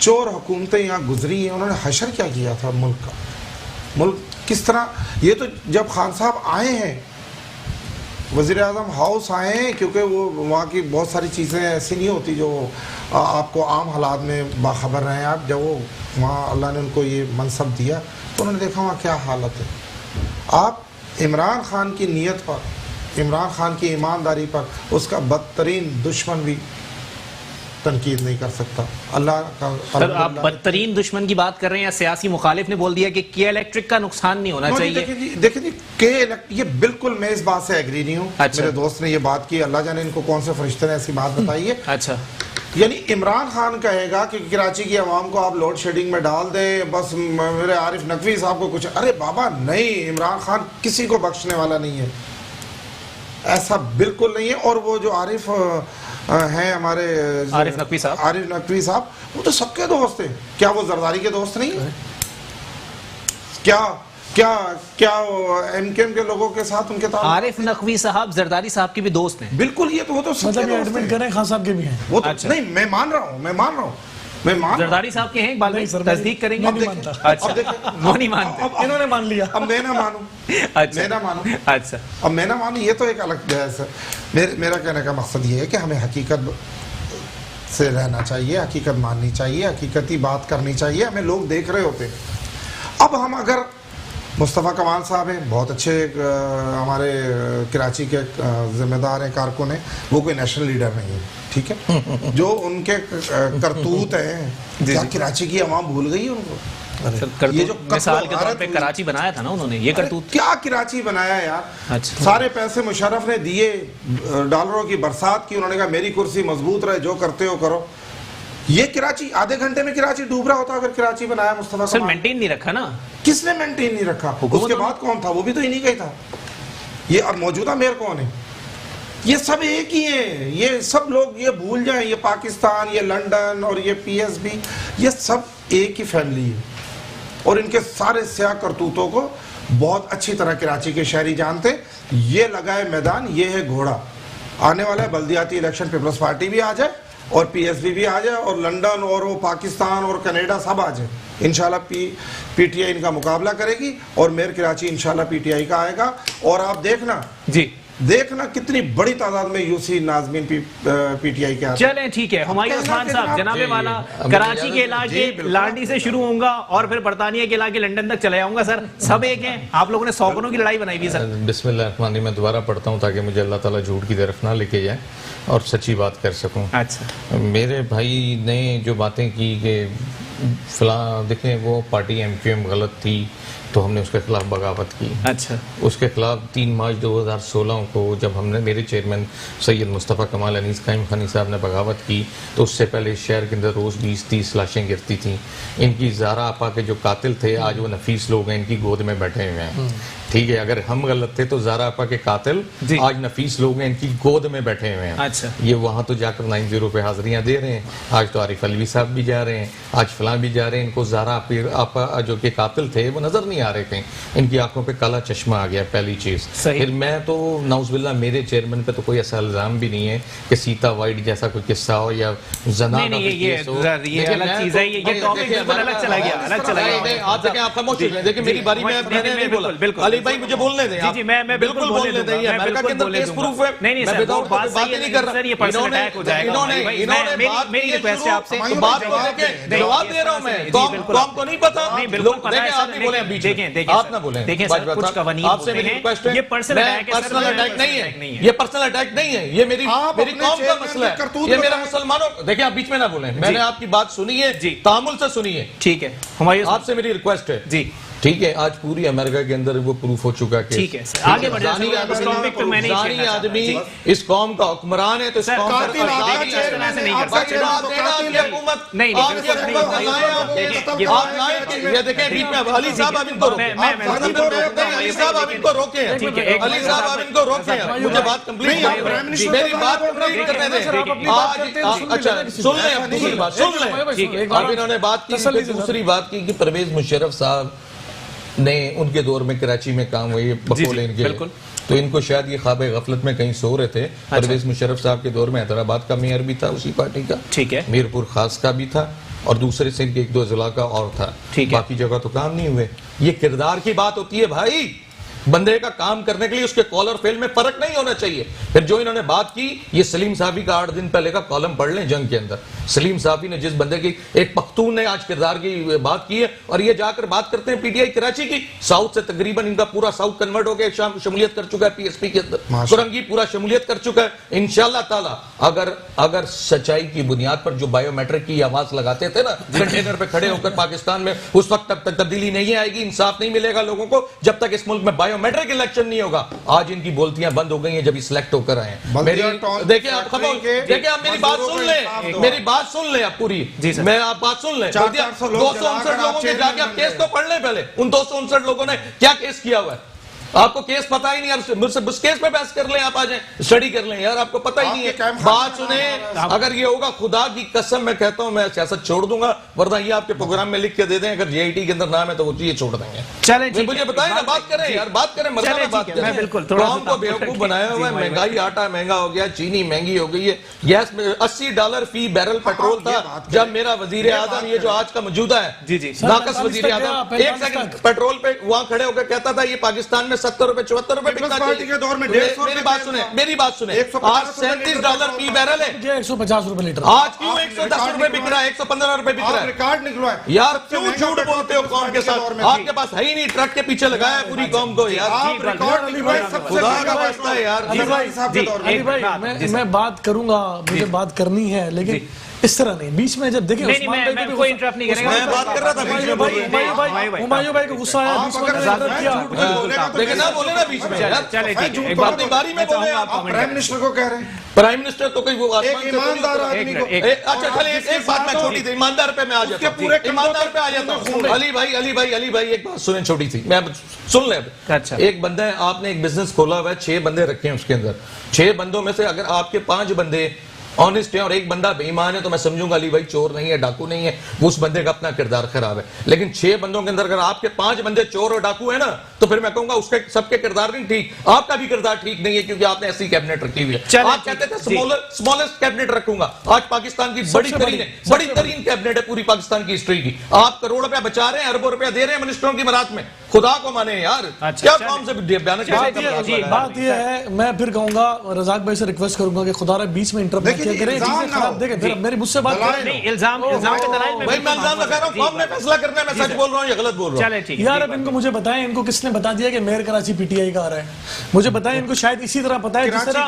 [SPEAKER 2] चोर हुकूमतें यहाँ गुजरी हैं, उन्होंने हशर क्या किया था मुल्क का? मुल्क किस तरह, ये तो जब खान साहब आए हैं, वज़ीर आज़म हाउस आए हैं, क्योंकि वो वहाँ की बहुत सारी चीज़ें ऐसी नहीं होती जो आपको आम हालात में बाखबर रहे हैं आप। जब वो वहाँ अल्लाह ने उनको ये मनसब दिया तो उन्होंने देखा वहाँ क्या हालत है। आप इमरान खान की नीयत पर, इमरान खान की ईमानदारी पर उसका बदतरीन दुश्मन भी तनकीद नहीं कर सकता। अल्लाह का
[SPEAKER 1] सर, आप बदतरीन दुश्मन की बात कर रहे हैं या सियासी मुखालिफ ने बोल दिया कि के इलेक्ट्रिक का नुकसान नहीं होना चाहिए?
[SPEAKER 2] देखिए जी, के इलेक्ट्रिक, ये बिल्कुल मैं इस बात से एग्री नहीं हूँ। अच्छा। मेरे दोस्त ने ये बात की, अल्लाह जाने इनको कौन से फरिश्ते ने ऐसी बात बताई है। अच्छा, यानी इमरान खान कहेगा कि कराची की आवाम को आप लोड शेडिंग में डाल दें, बस मेरे आरिफ नकवी साहब को कुछ। अरे बाबा नहीं, इमरान खान किसी को बख्शने वाला नहीं है, ऐसा बिल्कुल नहीं है। और वो जो आरिफ हैं हमारे आरिफ नकवी साहब, वो तो सबके दोस्त हैं। क्या वो जरदारी के दोस्त नहीं है? क्या क्या क्या एमकेएम के लोगों के साथ उनके ताल्लुक?
[SPEAKER 1] आरिफ नकवी साहब जरदारी साहब के भी दोस्त हैं।
[SPEAKER 2] बिल्कुल, ये तो वो तो
[SPEAKER 4] मतलब एडमिट करें, खान साहब के भी हैं
[SPEAKER 2] वो तो। अच्छा। नहीं, मैं मान रहा हूँ
[SPEAKER 1] जरदारी साहब के हैं, इकबाल भाई तस्दीक करेंगे? अच्छा, वो नहीं मानते,
[SPEAKER 4] इन्होंने मान लिया।
[SPEAKER 2] अब मैं ना मानूं। अच्छा, मैं ना मानूं। अच्छा, अब मैं ना मानूं, ये तो एक अलग बहस है। मेरा कहने का मकसद ये है कि हमें हकीकत से रहना चाहिए, हकीकत माननी चाहिए, हकीकती बात करनी चाहिए। हमें लोग देख रहे होते हैं। अब हम अगर मुस्तफ़ा कमाल साहब हैं, बहुत अच्छे हमारे कराची के जिम्मेदार हैं, कारकुन हैं, वो कोई नेशनल लीडर नहीं है, ठीक है। जो उनके करतूत हैं, क्या कराची की आवाम भूल गई है उनको? ये जो
[SPEAKER 1] मिसाल के तौर पे कराची बनाया था ना उन्होंने, ये करतूत
[SPEAKER 2] क्या कराची बनाया यार? अच्छा। सारे पैसे मुशर्रफ ने दिए, डॉलरों की बरसात की, उन्होंने कहा मेरी कुर्सी मजबूत रहे, जो करते हो करो। ये कराची आधे घंटे में कराची डूब रहा होता अगर कराची बनाया मुस्तफा।
[SPEAKER 1] सर मेंटेन नहीं रखा ना।
[SPEAKER 2] किसने मेंटेन नहीं रखा? उसके बाद कौन था? वो भी तो इन्हीं का ही था। ये और मौजूदा मेयर कौन है? ये सब एक ही है। ये सब लोग ये भूल जाएं, ये पाकिस्तान, ये लंदन और ये पीएसबी, ये सब एक ही फैमिली है। और इनके सारे स्याह करतूतों को बहुत अच्छी तरह कराची के शहरी जानते। ये लगाए मैदान, ये है घोड़ा। आने वाला है बल्दियाती इलेक्शन, पीपल्स पार्टी भी आ जाए और पीएसबी भी आ जाए और लंदन और वो पाकिस्तान और कनाडा सब आ जाए, इंशाल्लाह पीटीआई इनका मुकाबला करेगी और मेयर कराची इंशाल्लाह पीटीआई का आएगा। और आप देखना जी,
[SPEAKER 5] देखना कितनी बड़ी तादाद में यूसी नाजमीन पीटीआई के आते हैं।
[SPEAKER 1] चलें ठीक है, हुमायूं उस्मान साहब, जनाबे वाला,
[SPEAKER 3] जी,
[SPEAKER 1] कराची के इलाके
[SPEAKER 5] जी, बिल्कुल।
[SPEAKER 1] लाडी से शुरू होऊंगा और फिर बरतानिया के इलाके लंदन तक चले जाऊंगा सर, सब एक हैं। आप लोगों ने सौगनों की लड़ाई बनाई हुई सर।
[SPEAKER 3] बिस्मिल्लाह, मैं दोबारा पढ़ता हूँ ताकि मुझे अल्लाह ताला झूठ की तरफ ना लेके जाए और सच्ची बात कर सकूं।
[SPEAKER 1] अच्छा,
[SPEAKER 3] मेरे भाई ने जो बातें की कि फलां देखें वो पार्टी एमक्यूएम गलत थी तो हमने उसके खिलाफ बगावत की।
[SPEAKER 1] अच्छा,
[SPEAKER 3] उसके खिलाफ 3 मार्च 2016 को जब हमने मेरे चेयरमैन सैयद मुस्तफ़ा कमाल अनीस कायम खानी साहब ने बगावत की तो उससे पहले इस शहर के अंदर रोज़ 20-30 लाशें गिरती थीं। इनकी ज़ारा आपा के जो कातिल थे आज वो नफीस लोग हैं, इनकी गोद में बैठे हुए हैं। ठीक है, अगर हम गलत थे तो ज़ारा आपा के कातिल
[SPEAKER 1] जी।
[SPEAKER 3] आज नफीस लोग हैं, इनकी गोद में बैठे हुए हैं।
[SPEAKER 1] अच्छा।
[SPEAKER 3] ये वहाँ तो जाकर 90 पे हाजिरियाँ दे रहे हैं, आज तो आरिफ अलवी साहब भी जा रहे हैं, आज फलां भी जा रहे हैं। इनको ज़ारा आपा जो कि कातिल थे वो नज़र नहीं आ रहे थे, इनकी आंखों पे काला चश्मा आ गया, पहली चीज।
[SPEAKER 1] सही।
[SPEAKER 3] फिर मैं तो नाउज़ुबिल्लाह मेरे चेयरमैन पे तो कोई ऐसा इल्जाम भी नहीं है कि सीता वाइट जैसा कोई किस्सा हो या जना
[SPEAKER 1] नहीं, ये अलग चीज है, ये टॉपिक बिल्कुल अलग चला गया, अलग चला गया।
[SPEAKER 3] आप देखें, आप खामोश हो जाएं। देखिए मेरी बारी में मैंने नहीं बोला,
[SPEAKER 1] बिल्कुल।
[SPEAKER 3] अली भाई मुझे बोलने दें।
[SPEAKER 1] जी, मैं बिल्कुल बोलने
[SPEAKER 3] दें। ये
[SPEAKER 1] दूंगा, मैं
[SPEAKER 3] अमेरिका के
[SPEAKER 1] बिल्कुल
[SPEAKER 3] अंदर
[SPEAKER 1] बोलने
[SPEAKER 3] केस
[SPEAKER 1] दूंगा।
[SPEAKER 3] प्रूफ है।
[SPEAKER 1] नहीं,
[SPEAKER 3] मैं
[SPEAKER 1] सर,
[SPEAKER 3] विदाउट
[SPEAKER 1] वो बात
[SPEAKER 3] बात
[SPEAKER 1] सही
[SPEAKER 3] नहीं कर रहा।
[SPEAKER 1] सर, ये पर्सनल अटैक हो जाएगा। मेरी रिक्वेस्ट है आपसे,
[SPEAKER 3] तो बात को देखें, जवाब दे रहा हूं मैं। कौम को नहीं पता।
[SPEAKER 1] नहीं, बिल्कुल पता है
[SPEAKER 3] देखें,
[SPEAKER 1] सर,
[SPEAKER 3] आप नहीं बोले बीच में।
[SPEAKER 1] देखिए
[SPEAKER 3] आप ना बोलें।
[SPEAKER 1] देखिए सर, कुछ कवानीन
[SPEAKER 3] आपसे
[SPEAKER 1] होते
[SPEAKER 3] मेरी
[SPEAKER 1] हैं,
[SPEAKER 3] रिक्वेस्ट है,
[SPEAKER 1] ये पर्सनल अटैक है सर,
[SPEAKER 3] पर्सनल अटैक
[SPEAKER 1] पर्सनल
[SPEAKER 3] नहीं
[SPEAKER 1] अटैक नहीं
[SPEAKER 3] है,
[SPEAKER 1] है।
[SPEAKER 3] ये पर्सनल अटैक नहीं है, ये मेरी
[SPEAKER 2] आप
[SPEAKER 3] मेरी
[SPEAKER 2] अपने
[SPEAKER 3] कौम का
[SPEAKER 2] चेयरमैन
[SPEAKER 3] मसला
[SPEAKER 2] की
[SPEAKER 3] है।
[SPEAKER 2] करतूत
[SPEAKER 3] ये मेरा
[SPEAKER 2] बताएं।
[SPEAKER 3] मुसलमानों, देखिए आप बीच में ना बोलें, मैंने आपकी बात सुनी है
[SPEAKER 1] जी।
[SPEAKER 3] तामुल से सुनी है।
[SPEAKER 1] ठीक है, हुमायूं
[SPEAKER 3] आपसे मेरी रिक्वेस्ट है
[SPEAKER 1] जी,
[SPEAKER 3] ठीक है, आज पूरी अमेरिका के अंदर वो प्रूफ हो चुका है।
[SPEAKER 1] ठीक है सर, आगे बढ़ जाते हैं। उस टॉपिक पे मैं नहीं
[SPEAKER 3] जानी
[SPEAKER 1] छेड़ना चाहता।
[SPEAKER 3] आदमी
[SPEAKER 1] जी।
[SPEAKER 3] इस कौम का हुक्मरान है तो इस
[SPEAKER 1] सर,
[SPEAKER 3] कौम
[SPEAKER 2] कातिल
[SPEAKER 3] पर
[SPEAKER 2] आपका
[SPEAKER 3] आजादी है।
[SPEAKER 2] चेयरमैन
[SPEAKER 1] से नहीं
[SPEAKER 2] है,
[SPEAKER 1] कर
[SPEAKER 2] आपका
[SPEAKER 1] सकते।
[SPEAKER 2] चेयरमैन तो
[SPEAKER 3] देना
[SPEAKER 2] कातिल
[SPEAKER 3] आपकी
[SPEAKER 2] है।
[SPEAKER 3] हुकूमत,
[SPEAKER 1] नहीं,
[SPEAKER 3] आपकी
[SPEAKER 1] बिल्कुल नहीं,
[SPEAKER 3] हुकूमत
[SPEAKER 1] नहीं,
[SPEAKER 3] लगाएं आप।
[SPEAKER 1] देखिए,
[SPEAKER 3] आप लाएं, ये देखें बीच में अली साहब आप इनको रोकें।
[SPEAKER 1] मैं
[SPEAKER 3] आप इनको रोकें, अली साहब आप इनको रोकें।
[SPEAKER 1] ठीक है, एक
[SPEAKER 3] अली साहब आप इनको रोकें, मुझे बात कंप्लीट
[SPEAKER 2] नहीं, आप प्राइम मिनिस्टर
[SPEAKER 3] मेरी
[SPEAKER 2] को
[SPEAKER 3] बात
[SPEAKER 2] बात
[SPEAKER 3] कंप्लीट करने दें।
[SPEAKER 4] सर, आप अपनी बात करते हैं, सुन
[SPEAKER 3] अच्छा
[SPEAKER 4] लें,
[SPEAKER 3] सुन लें, अब दूसरी बात सुन लें।
[SPEAKER 4] ठीक है, एक बार
[SPEAKER 3] अब इन्होंने बात की,
[SPEAKER 4] तसल्ली से
[SPEAKER 3] दूसरी बात की कि परवेज मुशर्रफ साहब ने उनके दौर में कराची में काम हुए बकोले इनके,
[SPEAKER 1] बिल्कुल।
[SPEAKER 3] तो इनको शायद ये ख्वाब गफलत में कहीं सो रहे थे। परवेज मुशर्रफ साहब के दौर में हैदराबाद का मेयर भी था उसी पार्टी का,
[SPEAKER 1] ठीक है,
[SPEAKER 3] मीरपुर खास का भी था और दूसरे सिंध के 1-2 जिला का और था।
[SPEAKER 1] ठीक है।
[SPEAKER 3] बाकी जगह तो काम नहीं हुए। ये किरदार की बात होती है भाई, बंदे का काम करने के लिए उसके कॉल और फेल में फर्क नहीं होना चाहिए। फिर जो इन्होंने बात की, ये सलीम साहबी का 8 दिन पहले का कॉलम पढ़ लें जंग के अंदर। सलीम साहबी ने जिस बंदे की, एक पख्तून ने आज किरदार की बात की है और ये जाकर बात करते हैं पीटीआई कराची की। साउथ से तकरीबन इनका पूरा साउथ कन्वर्ट हो गया, शाम शमूलियत कर चुका है पीएसपी के अंदर, कुरंगी पूरा शमूलियत कर चुका है। इंशाल्लाह ताला अगर सच्चाई की बुनियाद पर जो बायोमेट्रिक की आवाज लगाते थे ना कंटेनर पे खड़े होकर पाकिस्तान में, उस वक्त तक तब्दीली नहीं आएगी, इंसाफ नहीं मिलेगा लोगों को जब तक इस मुल्क में बायोमेट्रिक इलेक्शन नहीं होगा। आज इनकी बोलतियां बंद हो गई हैं जब ये सिलेक्ट होकर आए हैं। मेरी देखिए आप खबर, देखिए आप मेरी बात सुन लें, मेरी बात सुन लें आप पूरी।
[SPEAKER 1] जी सर।
[SPEAKER 3] मैं आप बात सुन लें।
[SPEAKER 2] 400 लोग
[SPEAKER 3] 259 लोगों के जाके आप केस तो पढ़ लें पहले। उन 259 लोगों ने क्या केस किया हुआ है आपको केस पता ही नहीं। आप मुझसे उस केस पे बहस कर लें, आप आ जाएं, स्टडी कर लें यार, आपको पता ही नहीं है। बात सुने, अगर ये होगा खुदा की कसम मैं कहता हूं मैं सियासत छोड़ दूंगा, वरना ये आपके प्रोग्राम में लिख के दे दें अगर जेआईटी के अंदर नाम है तो वो चीज छोड़ देंगे।
[SPEAKER 1] चलें, ठीक
[SPEAKER 3] मुझे
[SPEAKER 1] है,
[SPEAKER 3] बताएं ना, बात करें यार, बात करें, मरना
[SPEAKER 1] चलें,
[SPEAKER 3] बात
[SPEAKER 1] ठीक है, मैं
[SPEAKER 3] करें।
[SPEAKER 1] बिल्कुल थोड़ा सा
[SPEAKER 3] कौम को बेवकूफ बनाया हुआ है, महंगाई, आटा महंगा हो गया, चीनी महंगी हो गई है, गैस में $80 फी बैरल पेट्रोल था जब मेरा वजीर आजम ये जो आज का मौजूदा है,
[SPEAKER 1] जी जी,
[SPEAKER 3] नाकस वजीर आजम, एक सेकंड पेट्रोल पे वहां खड़े होकर कहता था ये पाकिस्तान में 70 रुपए 74 रुपए बिकना
[SPEAKER 2] पार्टी के दौर में 150
[SPEAKER 3] मेरी बात सुने, मेरी बात सुने, आज $37 फी बैरल है,
[SPEAKER 4] ये 150 रुपए लीटर।
[SPEAKER 3] आज क्यों 110 रुपए बिक रहा है, 115 रुपए बिक रहा है?
[SPEAKER 2] रिकॉर्ड निकलवा है
[SPEAKER 3] यार क्यों झूठ बोलते हो कौम के साथ? आपके पास है ही नहीं, ट्रक के पीछे लगाया है पूरी कौम को यार।
[SPEAKER 2] आप रिकॉर्ड निकलवाए सबसे
[SPEAKER 3] खुदा का वास्ता है यार।
[SPEAKER 2] अली भाई साहब के दौर में।
[SPEAKER 4] अली भाई मैं बात करूंगा, मुझे बात करनी है, लेकिन इस तरह नहीं, बीच में जब देखें
[SPEAKER 1] नहीं, मैं कोई इंटरप्ट नहीं करेगा।
[SPEAKER 3] मैं बात कर रहा था बीच में बोलिए।
[SPEAKER 4] हुमायूं भाई को गुस्सा आया, बीच में इंटरप्ट किया।
[SPEAKER 3] लेकिन ना बोले ना बीच में यार,
[SPEAKER 1] चले ठीक है, एक
[SPEAKER 3] अपनी बारी में बोले आप।
[SPEAKER 2] प्राइम मिनिस्टर को कह रहे हैं,
[SPEAKER 3] प्राइम मिनिस्टर तो कोई वो
[SPEAKER 2] एक
[SPEAKER 3] आसमान से
[SPEAKER 2] ईमानदार
[SPEAKER 3] थोड़ी-
[SPEAKER 2] आदमी को
[SPEAKER 3] अच्छा चलिए एक बात मैं छोटी थी, ईमानदार पे मैं आ जाता हूं, ईमानदार पे आ जाता हूं। अली भाई एक बात सुने, छोटी सी मैं सुन ले अब।
[SPEAKER 1] अच्छा।
[SPEAKER 3] एक बंदा है, आपने एक बिजनेस खोला हुआ है, 6 बंदे रखे हैं उसके अंदर, 6 बंदों में से अगर आपके 5 बंदे ऑनेस्ट है और एक बंदा बेईमान है तो मैं समझूंगा अली भाई चोर नहीं है, डाकू नहीं है, उस बंदे का अपना किरदार खराब है। लेकिन 6 बंदों के अंदर अगर आपके 5 बंदे चोर और डाकू है ना, तो फिर मैं कहूंगा उसके सबके किरदार नहीं ठीक, आपका भी किरदार ठीक नहीं है, क्योंकि आपने ऐसी कैबिनेट रखी हुई है। आप कहते थे स्मॉलेस्ट कैबिनेट रखूंगा, आज पाकिस्तान की बड़ी तरीन कैबिनेट है पूरी पाकिस्तान की हिस्ट्री की। आप करोड़ रुपया बचा रहे हैं, अरबों रुपया दे रहे हैं मिनिस्टरों की बारात में, खुदा को माने यार। क्या कौन से बयान
[SPEAKER 4] बात यह है, मैं फिर कहूंगा रज़ाक भाई से रिक्वेस्ट करूंगा कि खुदा बीच में इंटरप्ट किया करें, चीजें खराब देखें, फिर मेरी मुझसे बात करें।
[SPEAKER 1] नहीं, इल्जाम के दलाइल में
[SPEAKER 3] भाई मैं इल्जाम लगा रहा हूं, कौन ने फैसला करना है, मैं सच बोल रहा हूं या गलत बोल रहा हूं?
[SPEAKER 1] चले ठीक है
[SPEAKER 4] यार अब इनको मुझे बताएं, इनको किसने बता दिया कि मेयर कराची पीटीआई का आ रहा है? मुझे बताएं, इनको शायद इसी तरह पता है जिस तरह।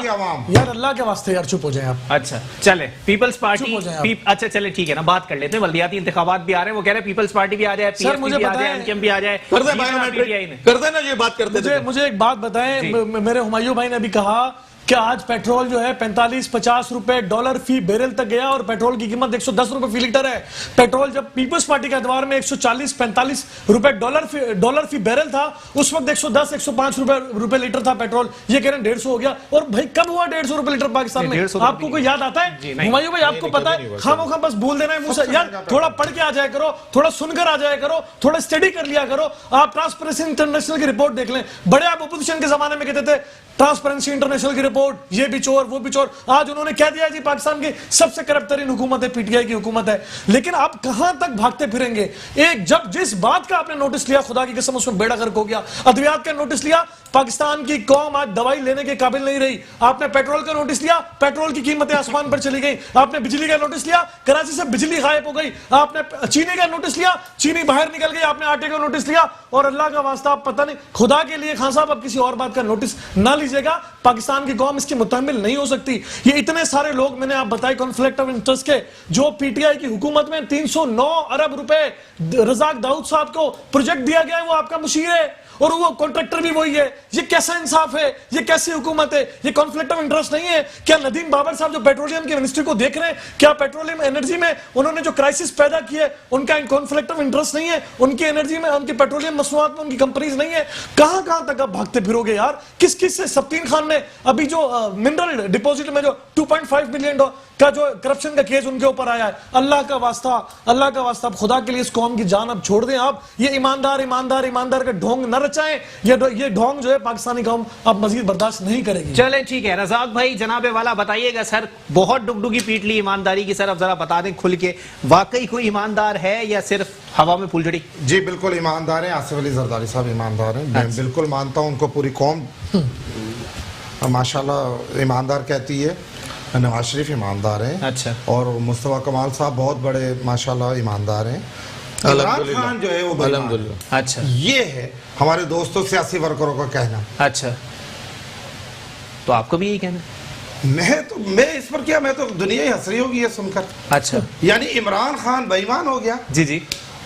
[SPEAKER 4] यार अल्लाह के वास्ते यार चुप हो जाएं आप।
[SPEAKER 1] अच्छा चले, पीपल्स पार्टी अच्छा चले ठीक है ना, बात कर लेते हैं। बल्दियाती इंतखाबात भी आ रहे हैं, वो कह रहे हैं पीपल्स पार्टी भी आ जाए,
[SPEAKER 4] सर मुझे
[SPEAKER 1] भी आ जाए, एमकेएम भी आ जाए,
[SPEAKER 3] कर देना ये बात करते थे।
[SPEAKER 4] मुझे एक बात बताएं, मेरे हुमायूं भाई ने अभी कहा कि आज पेट्रोल जो है 45-50 रुपए डॉलर फी बैरल तक गया और पेट्रोल की कीमत 110 रुपए फी लीटर है। पेट्रोल जब पीपल्स पार्टी के अदवार में 140-45 रुपए डॉलर फी बैरल था, उस वक्त 110-105 रुपए लीटर था पेट्रोल। ये कह रहे हैं 150 हो गया। और भाई कब हुआ 150 रुपए लीटर पाकिस्तान में? आपको कोई याद आता है? हुमायूं भाई आपको पता है? खामोखा बस बोल देना है मुंह से। यार थोड़ा पढ़ के आ जाया करो, थोड़ा सुनकर आ जाया करो, थोड़ा स्टडी कर लिया करो। आप ट्रांसपेरेंसी इंटरनेशनल की रिपोर्ट देख लें। बड़े आप अपोजिशन के जमाने में कहते थे ट्रांसपेरेंसी इंटरनेशनल की रिपोर्ट, ये भी चोर वो भी चोर। आज उन्होंने कह दिया जी पाकिस्तान की सबसे करप्ट तरीन हुकूमत है पीटीआई की हुकूमत है। लेकिन आप कहां तक भागते फिरेंगे? एक जब जिस बात का आपने नोटिस लिया, खुदा की कसम उसमें बेड़ा गर्क हो गया। अद्वियात का नोटिस लिया, पाकिस्तान की कौम आज दवाई लेने के काबिल नहीं रही। आपने पेट्रोल का नोटिस लिया, पेट्रोल की कीमतें आसमान पर चली गई। आपने बिजली का नोटिस लिया, कराची से बिजली गायब हो गई। आपने चीनी का नोटिस लिया, चीनी बाहर निकल गई। आपने आटे का नोटिस लिया, और अल्लाह का वास्ता आप पता नहीं, खुदा के लिए खान साहब अब किसी और बात का नोटिस ना लीजिएगा। पाकिस्तान की कौम इसकी मुतहम्मिल नहीं हो सकती। ये इतने सारे लोग मैंने आप बताए कॉन्फ्लिक्ट ऑफ इंटरेस्ट के, जो पीटीआई की हुकूमत में 309 अरब रुपए रज़ाक दाऊद साहब को प्रोजेक्ट दिया गया है, वो आपका मुशीर है और वो कॉन्ट्रैक्टर भी वही है। ये कैसा इंसाफ है? ये कैसी हुकूमत है? ये कॉन्फ्लिक्ट ऑफ इंटरेस्ट नहीं है क्या? नदीम बाबर साहब जो पेट्रोलियम की मिनिस्ट्री को देख रहे हैं, क्या पेट्रोलियम एनर्जी में उन्होंने जो क्राइसिस पैदा की है, उनका कॉन्फ्लिक्ट ऑफ इंटरेस्ट नहीं है? उनकी एनर्जी में, उनकी पेट्रोलियम मसनूआत में उनकी कंपनीज नहीं है? कहां कहां तक आप भागते फिरोगे यार? किस किस से? सब्तीन खान ने अभी जो मिनरल डिपॉजिट में जो 2.5 मिलियन का जो करप्शन का केस उनके ऊपर आया है, अल्लाह का वास्ता आप खुदा के लिए इस कौम की जान अब छोड़ दें। आप ये ईमानदार का ढोंग न रचाएं। ये ढोंग जो है पाकिस्तानी कौम अब मजीद बर्दाश्त नहीं करेगी।
[SPEAKER 1] चलें ठीक है, रज़ाक भाई जनाबे वाला बताइएगा सर, बहुत डुगडुगी पीट ली ईमानदारी की। सर अब जरा बता दें खुल के, वाकई कोई ईमानदार है या सिर्फ हवा में फुलझड़ी?
[SPEAKER 2] जी बिल्कुल ईमानदार है, आसिफ अली जरदारी साहब ईमानदार हैं। मैं बिल्कुल मानता हूं उनको, पूरी कौम माशाल्लाह ईमानदार कहती है। नवाज शरीफ ईमानदार हैं।
[SPEAKER 1] अच्छा।
[SPEAKER 2] और मुस्तफा कमाल साहब बहुत बड़े माशाल्लाह ईमानदार हैं। इमरान खान जो है वो
[SPEAKER 3] अल्हम्दुलिल्लाह।
[SPEAKER 1] अच्छा,
[SPEAKER 2] ये है हमारे दोस्तों सियासी वर्करों का कहना।
[SPEAKER 1] अच्छा, तो आपको भी यही कहना?
[SPEAKER 2] मैं इस पर क्या, मैं तो दुनिया ही हंस रही होगी ये सुनकर।
[SPEAKER 1] अच्छा,
[SPEAKER 2] यानी इमरान खान बेईमान हो गया।
[SPEAKER 1] जी जी।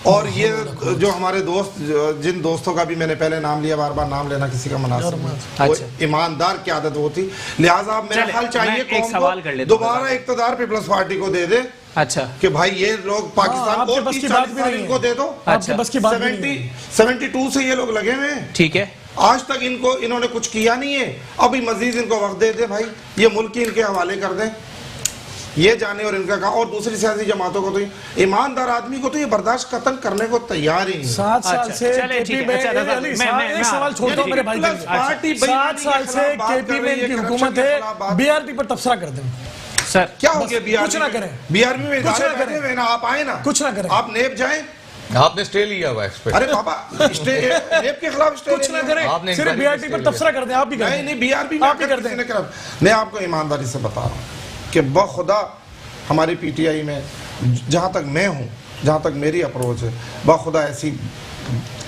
[SPEAKER 2] और ये जो हमारे दोस्त, जिन दोस्तों का भी मैंने पहले नाम लिया, बार बार नाम लेना किसी का मुनासिब नहीं, वो
[SPEAKER 1] अच्छा।
[SPEAKER 2] ईमानदार की आदत होती। लिहाजा मेरा ख्याल चाहिए
[SPEAKER 1] एक सवाल कर लेता हूं,
[SPEAKER 2] दोबारा इक़्तिदार पीपल्स पार्टी को दे दे।
[SPEAKER 1] अच्छा,
[SPEAKER 2] कि भाई ये लोग पाकिस्तान
[SPEAKER 4] आपके
[SPEAKER 2] और
[SPEAKER 4] बस की
[SPEAKER 2] 30-40
[SPEAKER 4] बात भी
[SPEAKER 2] साल
[SPEAKER 4] नहीं
[SPEAKER 2] इनको
[SPEAKER 4] है।
[SPEAKER 2] दे दो।
[SPEAKER 4] आपके बस की बात भी नहीं है।
[SPEAKER 2] 72 से ये लोग लगे हुए हैं,
[SPEAKER 1] ठीक है।
[SPEAKER 2] आज तक इन्होंने कुछ किया नहीं है। अभी मजीद इनको वक्त दे दे भाई, ये मुल्क ही इनके हवाले कर दें, ये जाने और इनका कहा। और दूसरी सियासी जमातों को तो, ईमानदार आदमी को तो ये बर्दाश्त कतल करने को तैयार ही नहीं।
[SPEAKER 4] 7 साल से
[SPEAKER 1] चले ठीक है। अच्छा,
[SPEAKER 4] एक सवाल छोड़ दो मेरे भाई, 7 साल से केपी में इनकी हुकूमत है, बीआरपी पर तबसरा कर दें
[SPEAKER 1] सर।
[SPEAKER 2] क्या हो गया बीआरपी?
[SPEAKER 4] कुछ ना करें,
[SPEAKER 2] बीआरपी में
[SPEAKER 4] कुछ ना
[SPEAKER 2] इदारे बैठे हुए हैं ना, आप आए ना,
[SPEAKER 4] कुछ ना करें,
[SPEAKER 2] आप नेब जाएं।
[SPEAKER 3] आपने स्टे लिया हुआ है।
[SPEAKER 2] अरे बाबा, नेब के खिलाफ स्टे
[SPEAKER 4] कुछ ना करें, सिर्फ बीआरपी पर तबसरा कर दें। आप भी
[SPEAKER 2] नहीं नहीं, बीआरपी में
[SPEAKER 4] आप ही कर दें।
[SPEAKER 2] मैं आपको ईमानदारी से बता रहा हूँ कि बखुदा हमारी पीटीआई में, जहाँ तक मैं हूँ, जहाँ तक मेरी अप्रोच है, बखुदा ऐसी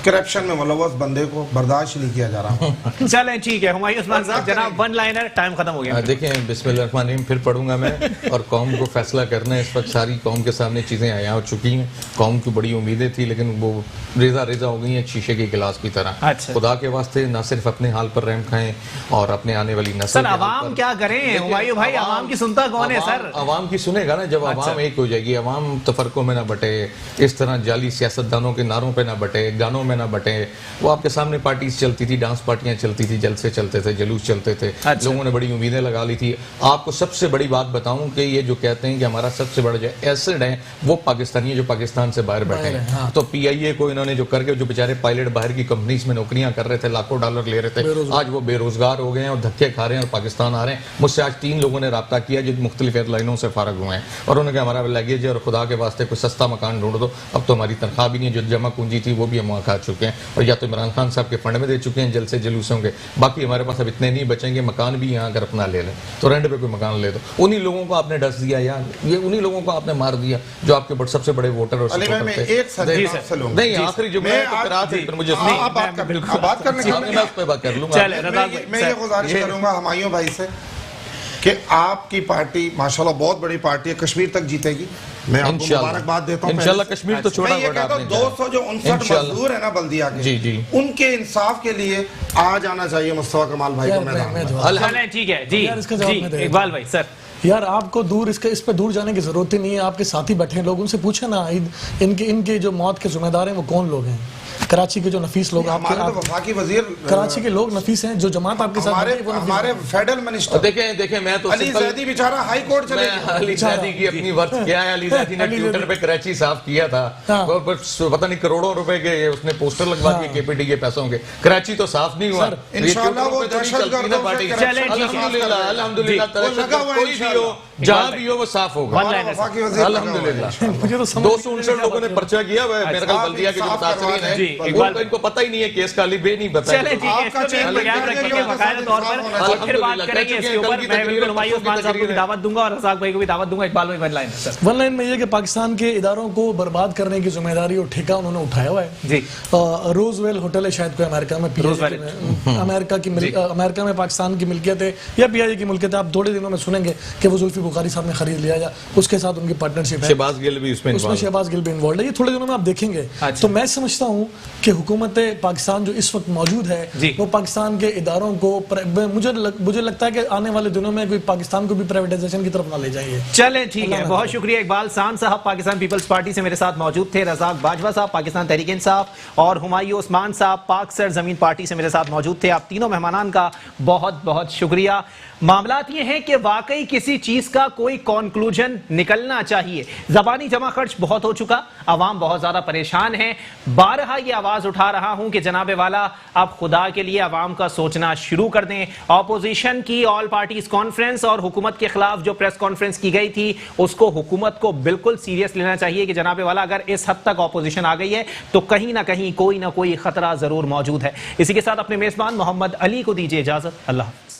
[SPEAKER 2] करप्शन में मुलव्वस बंदे को बर्दाश्त नहीं किया जा रहा।
[SPEAKER 1] चलें ठीक है, हुमायूं उस्मान साहब जनाब, वन लाइनर, टाइम खत्म हो गया।
[SPEAKER 3] देखें, बिस्मिल्लाहिर्रहमानिर्रहीम फिर पढ़ूंगा मैं। और कौम को फैसला करना है, इस वक्त सारी कौम के सामने चीज़ें आया हो चुकी हैं। कौम की बड़ी उम्मीदें थी, लेकिन वो रेजा हो गई हैं शीशे के गिलास की तरह।
[SPEAKER 1] अच्छा।
[SPEAKER 3] खुदा के वास्ते ना सिर्फ अपने हाल पर रहम खाएं और अपने आने वाली नस्ल
[SPEAKER 1] सर अवाम क्या करें? हुमायूं भाई, अवाम की सुनता कौन है सर?
[SPEAKER 3] अवाम की सुनेगा ना जब अवाम एक हो जाएगी। अवाम तफरकों में ना बटे, इस तरह जाली सियासतदानों के नारों पे ना बटे, गानों में ना बटे। वो आपके सामने पार्टीज चलती थी, डांस पार्टियां चलती थी, जलसे चलते थे, जुलूस चलते थे, लोगों ने बड़ी उम्मीदें लगा ली थी। आपको सबसे बड़ी बात बताऊं कि ये जो कहते हैं कि हमारा सबसे बड़ा जो एसेट है वो पाकिस्तानी है जो पाकिस्तान से बाहर बैठे हैं। तो PIA को इन्होंने जो करके, जो बेचारे पायलट बाहर की कंपनीज में नौकरियां कर रहे थे, लाखों डॉलर ले रहे थे, आज वो बेरोजगार हो गए हैं और धक्के खा रहे हैं और पाकिस्तान आ रहे हैं। मुझसे आज 3 लोगों ने रब्ता किया जो मुख्तलिफ एयरलाइनों से फारग हुए हैं और उन्होंने कहा हमारा लगेज है और खुदा के वास्ते कोई सस्ता मकान ढूंढ दो। अब तो हमारी तनख्वाह भी नहीं है, जो जमा पूंजी थी वो भी हम वहाँ खा चुके हैं और या तो इमरान खान साहब के फंड में दे चुके हैं जलसे जुलूसों के, बाकी हमारे पास अब इतने नहीं बचेंगे, मकान भी यहाँ अगर अपना ले लें तो रेंट पे कोई मकान ले दो। उन्हीं लोगों को आपने डस दिया यार, ये उन्हीं लोगों को आपने मार दिया जो आपके सबसे बड़े वोटर और
[SPEAKER 5] अली भाई मैं एक सवाल
[SPEAKER 3] नहीं आखिरी जो मुझे
[SPEAKER 5] बात करने के
[SPEAKER 3] मैं उस पर बात कर लूंगा।
[SPEAKER 5] मैं ये गुजारिश करूंगा हुमायूं भाई से कि आपकी पार्टी माशाल्लाह बहुत बड़ी पार्टी है, कश्मीर तक जीतेगी। मैं आपको मुबारकबाद देता हूं।
[SPEAKER 3] इंशाल्लाह कश्मीर तो छोटा बड़ा आपने
[SPEAKER 5] 200 जो 59 मजदूर है ना बल्दिया के,
[SPEAKER 3] जी जी,
[SPEAKER 5] उनके इंसाफ के लिए आ जाना चाहिए मुस्तफा कमाल भाई को मैदान।
[SPEAKER 1] ठीक है जी जी, इकबाल भाई सर
[SPEAKER 4] यार आपको दूर इस पे दूर जाने की जरूरत ही नहीं है। आपके साथी बैठे हैं, लोग उनसे पूछे ना इनके जो मौत के जिम्मेदार हैं वो कौन लोग हैं। कराची के जो नफीस लोग,
[SPEAKER 5] वफाकी वजीर
[SPEAKER 4] कराची के लोग नफीस हैं, जो जमात आपके साथ
[SPEAKER 5] हमारे फेडरल मिनिस्टर
[SPEAKER 3] देखें मैं तो
[SPEAKER 5] अली ज़ैदी बेचारा हाई कोर्ट चले गए।
[SPEAKER 3] अली ज़ैदी की अपनी वर्थ क्या है, अली ज़ैदी ने ट्विटर पे कराची साफ किया था, पता नहीं करोड़ों रुपए के उसने पोस्टर लगवा दिए KPD के पैसों के, कराची तो साफ नहीं हुआ।
[SPEAKER 5] इंशाल्लाह वो दहशतगर्द पार्टी
[SPEAKER 3] अल्हम्दुलिल्लाह कोई भी हो जहां भी हो वो साफ होगा अल्हम्दुलिल्लाह। 259 लोगों ने पर्चा किया हुआ है, मेरे ख्याल बल्दिया के जो मुतासरीन हैं इनको पता ही नहीं है केस का, अली बे नहीं पता।
[SPEAKER 1] चले ठीक है, इसको चेन पर याद रखेंगे बाकायदा तौर पर और फिर बात करेंगे इसके ऊपर। मैं बिल्कुल हुमायूं उस्मान साहब को भी दावत दूंगा और रज़ाक भाई को भी दावत दूंगा। इकबाल भाई वन लाइन में ये कि पाकिस्तान के इदारों को बर्बाद करने की जिम्मेदारी और ठेका उन्होंने उठाया हुआ है जी। रोजवेल होटल है शायद कोई अमेरिका में, अमेरिका में पाकिस्तान की मिल्कियत है या PIA की मिल्कियत है। आप थोड़े दिनों में सुनेंगे कि वो जुल्फी बुखारी साहब ने खरीद लिया या उसके साथ उनकी पार्टनरशिप है,
[SPEAKER 3] शहबाज गिल भी उसमें
[SPEAKER 4] शहबाज गिल भी इन्वॉल्व है। ये थोड़े दिनों में आप देखेंगे। तो मैं समझता हूँ कि हुकूमत पाकिस्तान जो इस वक्त मौजूद है वो पाकिस्तान के इदारों को मुझे लगता है कि आने वाले दिनों में कोई पाकिस्तान को भी प्राइवेटाइजेशन की तरफ ना ले जाएंगे।
[SPEAKER 1] चले ठीक है, बहुत शुक्रिया। इकबाल सान साहब पाकिस्तान पीपल्स पार्टी से मेरे साथ मौजूद थे, रज़ाक बाजवा साहब पाकिस्तान तहरीक इंसाफ और हुमायूं उस्मान साहब पाक सर जमीन पार्टी से मेरे साथ मौजूद थे। आप तीनों मेहमानान का बहुत बहुत शुक्रिया। मामलात ये हैं कि वाकई किसी चीज का कोई कॉन्क्लूजन निकलना चाहिए। जबानी जमा खर्च बहुत हो चुका, अवाम बहुत ज्यादा परेशान है। बारहा ये आवाज उठा रहा हूं कि जनाबे वाला आप खुदा के लिए अवाम का सोचना शुरू कर दें। ऑपोजिशन की ऑल पार्टीज कॉन्फ्रेंस और हुकूमत के खिलाफ जो प्रेस कॉन्फ्रेंस की गई थी उसको हुकूमत को बिल्कुल सीरियस लेना चाहिए कि जनाबे वाला अगर इस हद तक ऑपोजिशन आ गई है तो कहीं ना कहीं कोई ना कोई खतरा जरूर मौजूद है। इसी के साथ अपने मेजबान मोहम्मद अली को दीजिए इजाजत। अल्लाह हाफ़िज़।